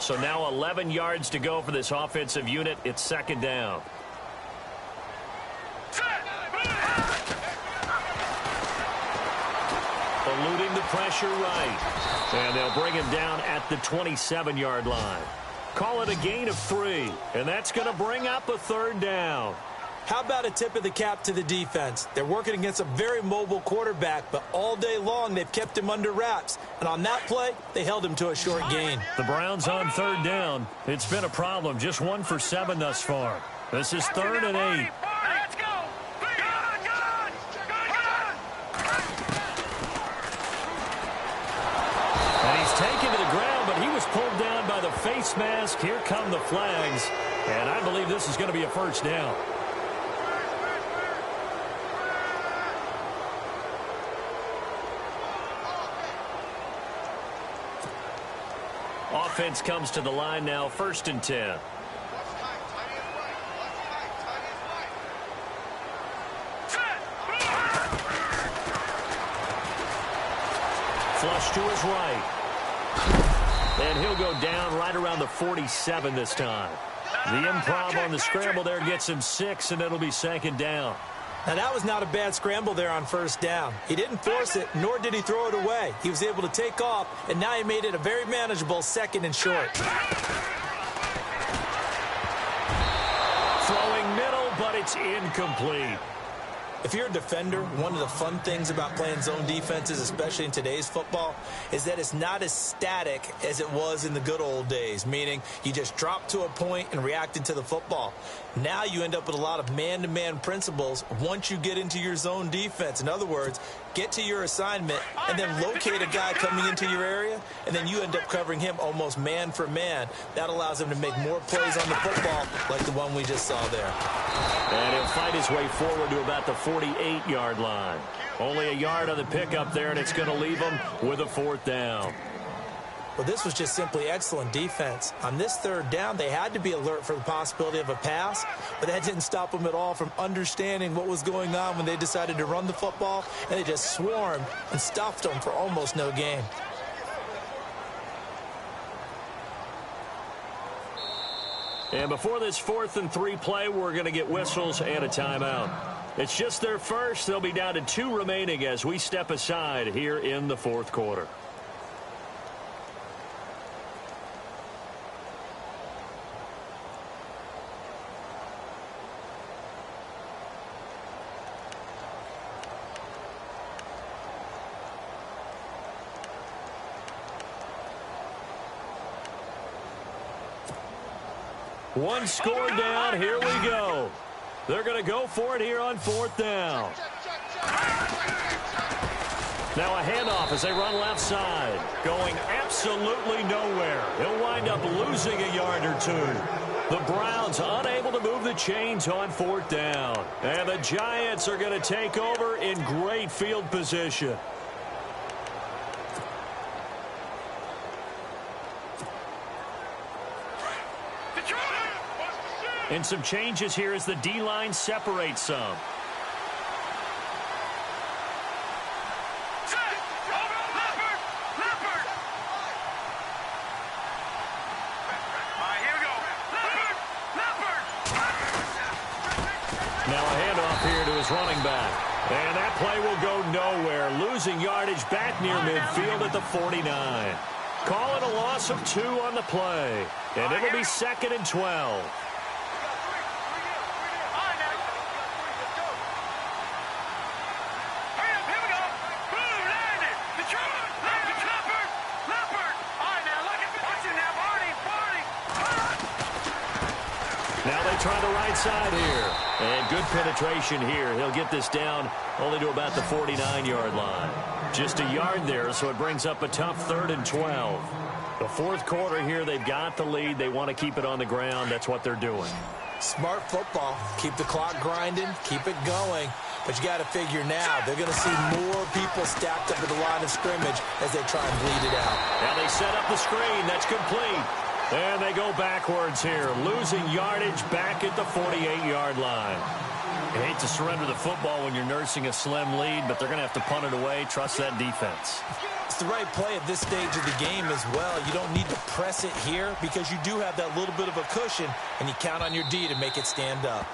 So now 11 yards to go for this offensive unit. It's second down. Eluding the pressure right. And they'll bring him down at the 27-yard line. Call it a gain of 3, and that's going to bring up a third down. How about a tip of the cap to the defense? They're working against a very mobile quarterback, but all day long they've kept him under wraps. And on that play, they held him to a short gain. The Browns on third down. It's been a problem. Just 1 for 7 thus far. This is 3rd and 8. Let's go. And he's taken to the ground, but he was pulled down by the face mask. Here come the flags. And I believe this is going to be a first down. Offense comes to the line now, 1st and 10. Flush to his right. And he'll go down right around the 47 this time. The improv on the scramble there gets him 6, and it'll be second down. Now, that was not a bad scramble there on first down. He didn't force it, nor did he throw it away. He was able to take off, and now he made it a very manageable 2nd and short. Throwing middle, but it's incomplete. If you're a defender, one of the fun things about playing zone defenses, especially in today's football, is that it's not as static as it was in the good old days, meaning you just dropped to a point and reacted to the football. Now you end up with a lot of man-to-man principles once you get into your zone defense. In other words, get to your assignment and then locate a guy coming into your area, and then you end up covering him almost man for man. That allows him to make more plays on the football like the one we just saw there. And he'll fight his way forward to about the 48-yard line. Only a yard on the pickup there, and it's going to leave him with a 4th down. Well, this was just simply excellent defense. On this 3rd down, they had to be alert for the possibility of a pass, but that didn't stop them at all from understanding what was going on when they decided to run the football, and they just swarmed and stuffed them for almost no gain. And before this 4th and 3 play, we're going to get whistles and a timeout. It's just their first. They'll be down to 2 remaining as we step aside here in the 4th quarter. One score down. Here we go. They're going to go for it here on 4th down. Now a handoff as they run left side. Going absolutely nowhere. He'll wind up losing a yard or 2. The Browns unable to move the chains on 4th down. And the Giants are going to take over in great field position. And some changes here as the D-line separates some. Now a handoff here to his running back. And that play will go nowhere. Losing yardage back near midfield at the 49. Call it a loss of 2 on the play. And it'll be 2nd and 12. try the right side here. And good penetration here. He'll get this down only to about the 49-yard line. Just a yard there, so it brings up a tough 3rd and 12. The fourth quarter here, they've got the lead. They want to keep it on the ground. That's what they're doing. Smart football. Keep the clock grinding. Keep it going. But you got to figure now, they're going to see more people stacked up at the line of scrimmage as they try and bleed it out. Now they set up the screen. That's complete. And they go backwards here, losing yardage back at the 48-yard line. You hate to surrender the football when you're nursing a slim lead, but they're going to have to punt it away. Trust that defense. It's the right play at this stage of the game as well. You don't need to press it here because you do have that little bit of a cushion, and you count on your D to make it stand up.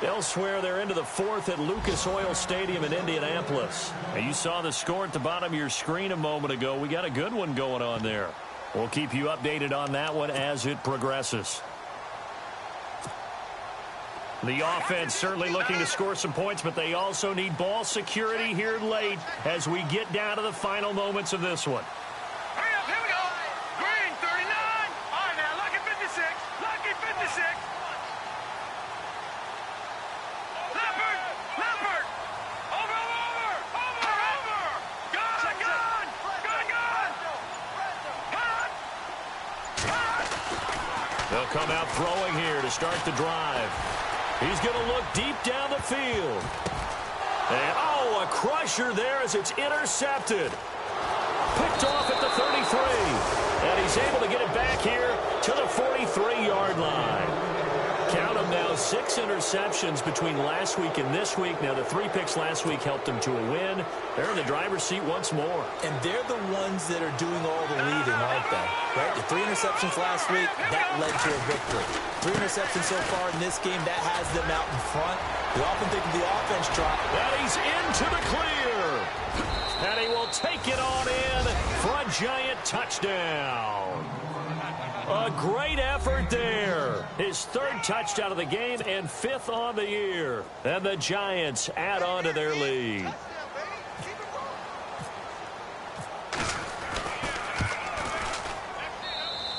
Elsewhere, they're into the fourth at Lucas Oil Stadium in Indianapolis. And you saw the score at the bottom of your screen a moment ago. We got a good one going on there. We'll keep you updated on that one as it progresses. The offense certainly looking to score some points, but they also need ball security here late as we get down to the final moments of this one. Hurry up, here we go. Green, 39. All right, now, lucky 56. Lucky 56. Leopard, Leopard. Over. Gun. They'll come out throwing here to start the drive. He's going to look deep down the field. And, a crusher there as it's intercepted. Picked off at the 33. And he's able to get it back here to the 43-yard line. Count them now, 6 interceptions between last week and this week. Now, the 3 picks last week helped them to a win. They're in the driver's seat once more. And they're the ones that are doing all the leading, aren't they? Right? The 3 interceptions last week, that led to a victory. 3 interceptions so far in this game, that has them out in front. We often think of the offense drop. And he's into the clear. And he will take it on in for a giant touchdown. A great effort there. His 3rd touchdown of the game and 5th on the year. And the Giants add on to their lead.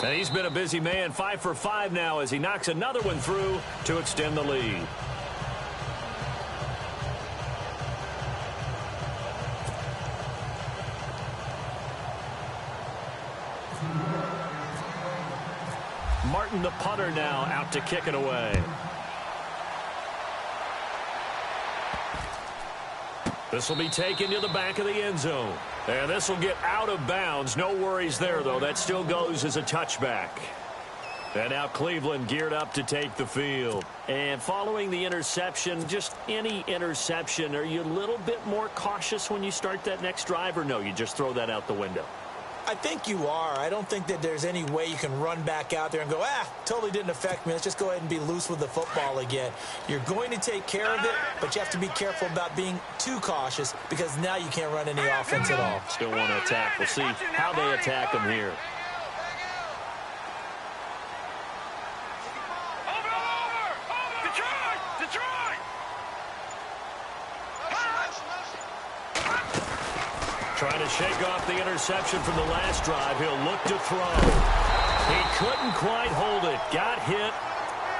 And he's been a busy man, 5 for 5 now as he knocks another one through to extend the lead. Martin, the punter, now out to kick it away. This will be taken to the back of the end zone. And this will get out of bounds. No worries there, though. That still goes as a touchback. And now Cleveland geared up to take the field. And following the interception, just any interception, are you a little bit more cautious when you start that next drive, or no, you just throw that out the window? I think you are. I don't think that there's any way you can run back out there and go, totally didn't affect me. Let's just go ahead and be loose with the football again. You're going to take care of it, but you have to be careful about being too cautious because now you can't run any offense at all. Still want to attack. We'll see how they attack them here. Trying to shake off the interception from the last drive. He'll look to throw. He couldn't quite hold it. Got hit.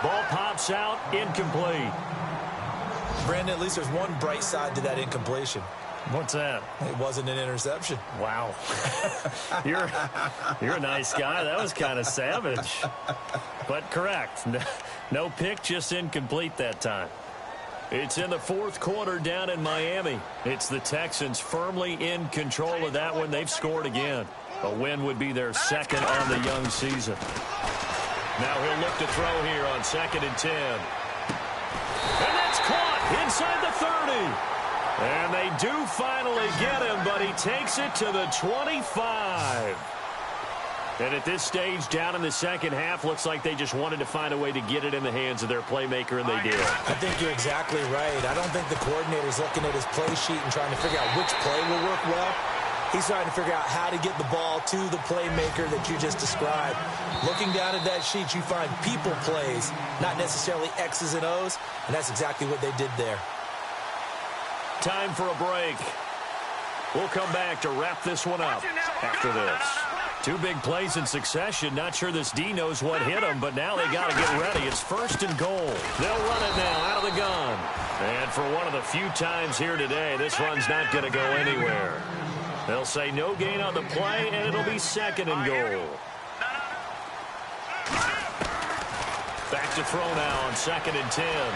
Ball pops out. Incomplete. Brandon, at least there's one bright side to that incompletion. What's that? It wasn't an interception. Wow. You're a nice guy. That was kind of savage. But correct. No pick, just incomplete that time. It's in the fourth quarter down in Miami. It's the Texans firmly in control of that one. They've scored again. A win would be their 2nd on the young season. Now he'll look to throw here on 2nd and 10. And that's caught inside the 30. And they do finally get him, but he takes it to the 25. And at this stage, down in the second half, looks like they just wanted to find a way to get it in the hands of their playmaker, and they did. I think you're exactly right. I don't think the coordinator's looking at his play sheet and trying to figure out which play will work well. He's trying to figure out how to get the ball to the playmaker that you just described. Looking down at that sheet, you find people plays, not necessarily X's and O's, and that's exactly what they did there. Time for a break. We'll come back to wrap this one up after this. Two big plays in succession. Not sure this D knows what hit him, but now they got to get ready. It's 1st and goal. They'll run it now out of the gun. And for one of the few times here today, this run's not going to go anywhere. They'll say no gain on the play, and it'll be 2nd and goal. Back to throw now on 2nd and 10.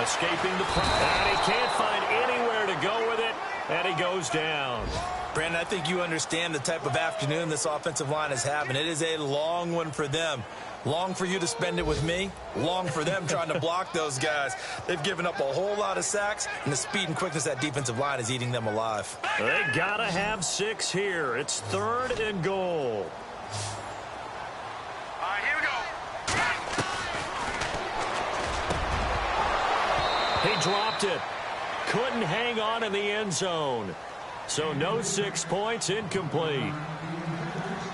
Escaping the pressure. And he can't find anywhere to go with it, and he goes down. Brandon, I think you understand the type of afternoon this offensive line is having. It is a long one for them. Long for you to spend it with me. Long for them trying to block those guys. They've given up a whole lot of sacks, and the speed and quickness of that defensive line is eating them alive. They got to have 6 here. It's 3rd and goal. All right, here we go. He dropped it. Couldn't hang on in the end zone. So no 6 points, incomplete.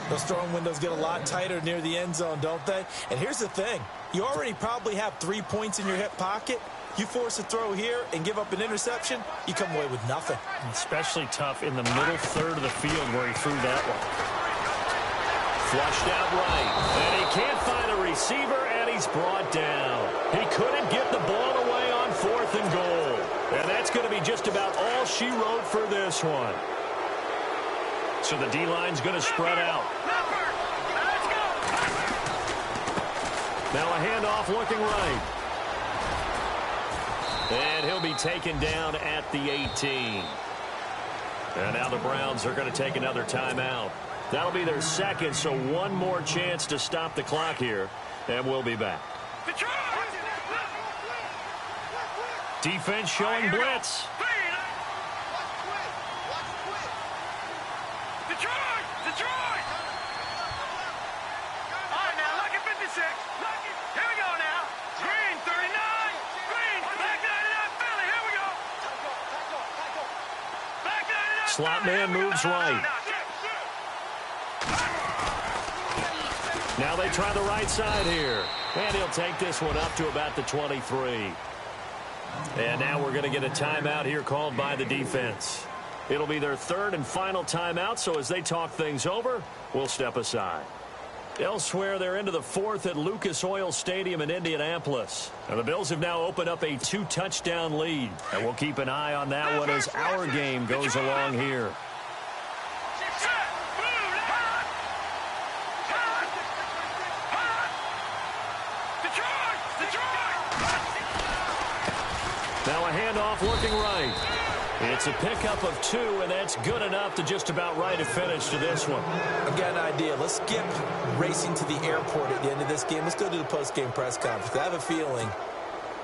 Those throwing windows get a lot tighter near the end zone, don't they? And here's the thing. You already probably have 3 points in your hip pocket. You force a throw here and give up an interception, you come away with nothing. Especially tough in the middle third of the field where he threw that one. Flushed out right. And he can't find a receiver, and he's brought down. He couldn't get the ball away on 4th and goal. And that's going to be just about all she wrote for this one. So the D-line's going to spread out. Now a handoff looking right. And he'll be taken down at the 18. And now the Browns are going to take another timeout. That'll be their 2nd, so one more chance to stop the clock here. And we'll be back. Defense showing blitz. Detroit! All right, now, look at 56. Here we go now. Green, 39. Green, back 99. Philly, here we go. Back 99. Slot man moves right. Now they try the right side here. And he'll take this one up to about the 23. And now we're going to get a timeout here called by the defense. It'll be their 3rd and final timeout, so as they talk things over, we'll step aside. Elsewhere, they're into the 4th at Lucas Oil Stadium in Indianapolis. And the Bills have now opened up a 2-touchdown lead. And we'll keep an eye on that one as our game goes along here. Now a handoff looking right. It's a pickup of 2, and that's good enough to just about write a finish to this one. I've got an idea. Let's skip racing to the airport at the end of this game. Let's go to the post-game press conference. I have a feeling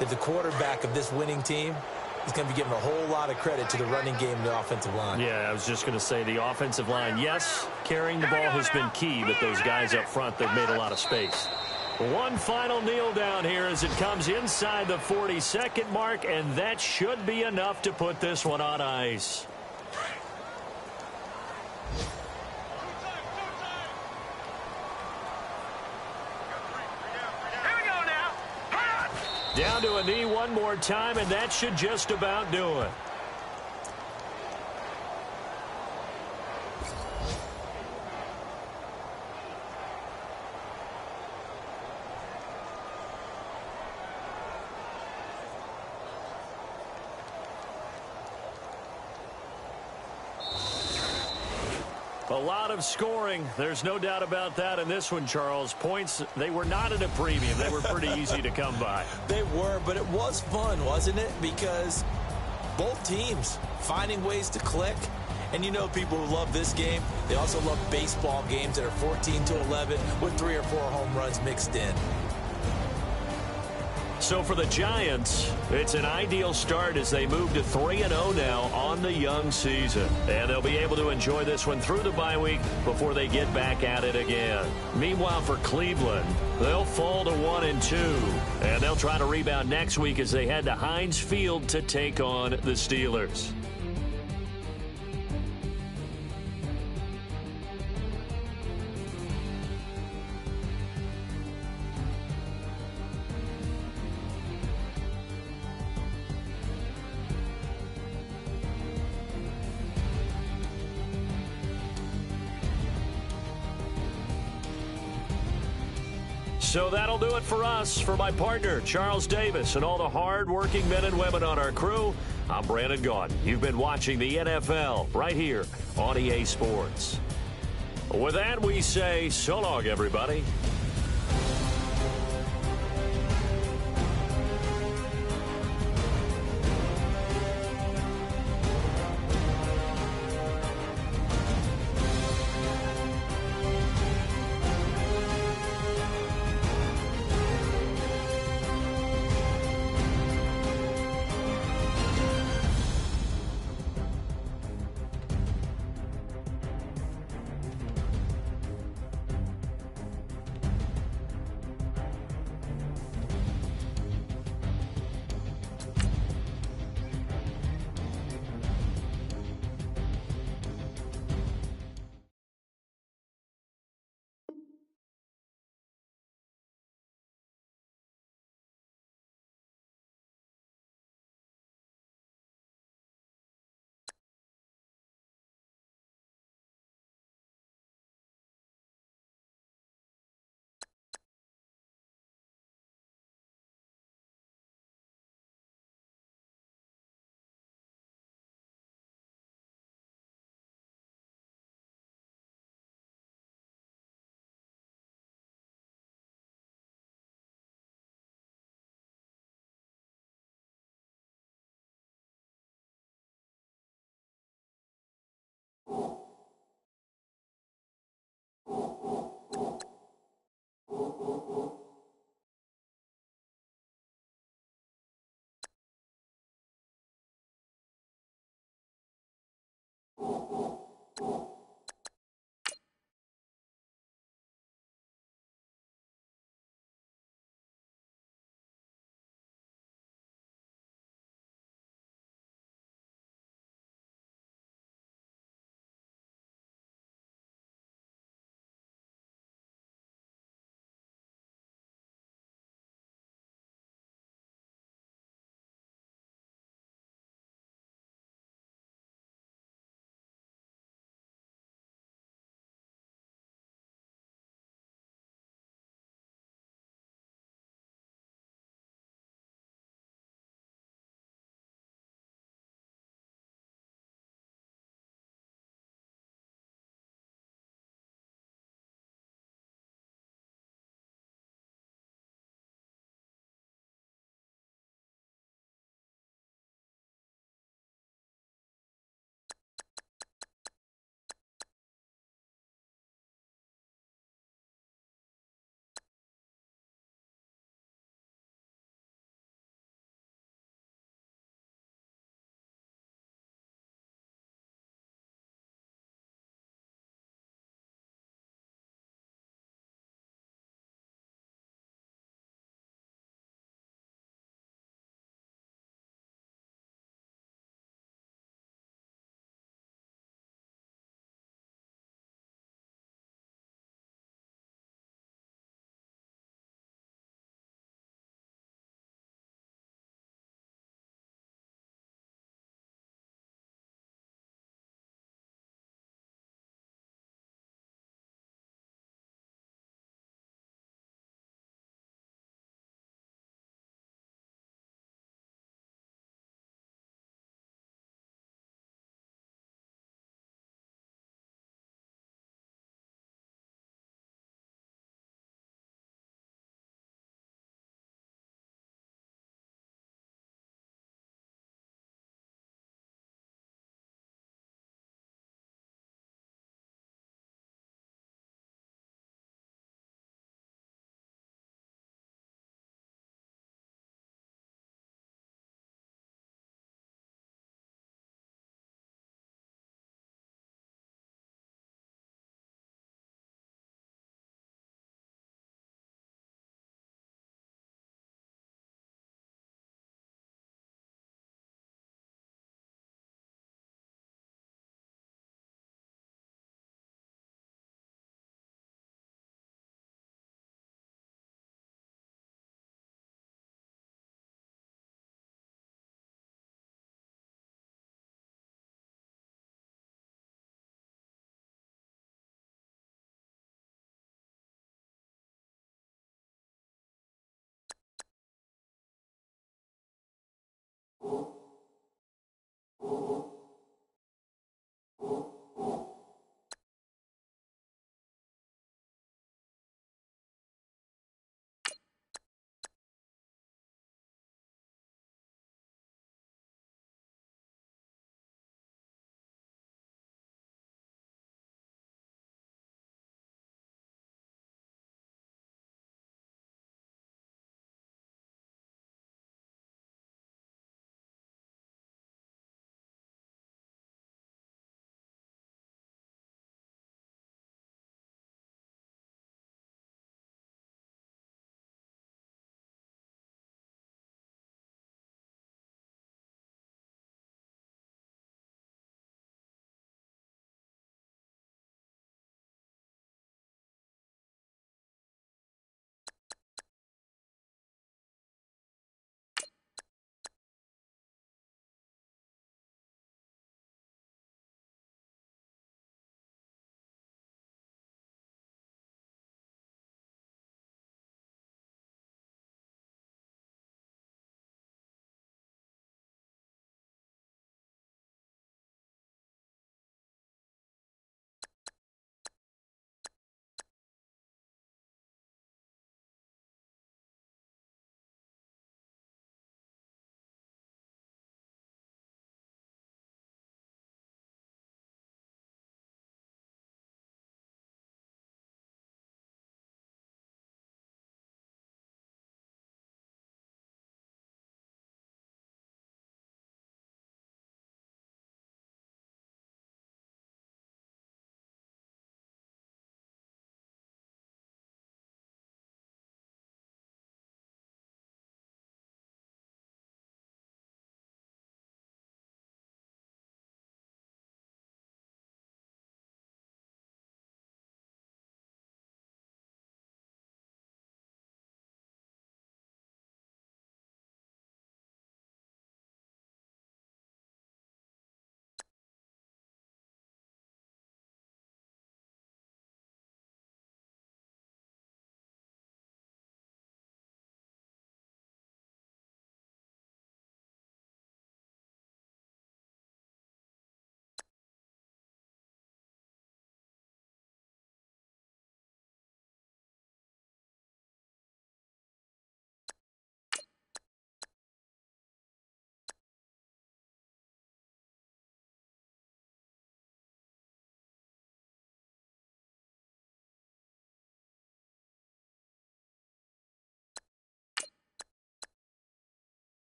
that the quarterback of this winning team is going to be giving a whole lot of credit to the running game and the offensive line. Yeah, I was just going to say the offensive line, yes, carrying the ball has been key, but those guys up front, they've made a lot of space. One final kneel down here as it comes inside the 40-second mark, and that should be enough to put this one on ice. Here we go now. Down to a knee one more time, and that should just about do it. A lot of scoring. There's no doubt about that in this one, Charles. Points, they were not at a premium. They were pretty easy to come by. They were, but it was fun, wasn't it? Because both teams finding ways to click. And you know people who love this game, they also love baseball games that are 14-11 with 3 or 4 home runs mixed in. So for the Giants, it's an ideal start as they move to 3-0 now on the young season. And they'll be able to enjoy this one through the bye week before they get back at it again. Meanwhile, for Cleveland, they'll fall to 1-2. And they'll try to rebound next week as they head to Heinz Field to take on the Steelers. So that'll do it for us. For my partner, Charles Davis, and all the hard-working men and women on our crew, I'm Brandon Gaudin. You've been watching the NFL right here on EA Sports. With that, we say so long, everybody.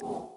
Bye.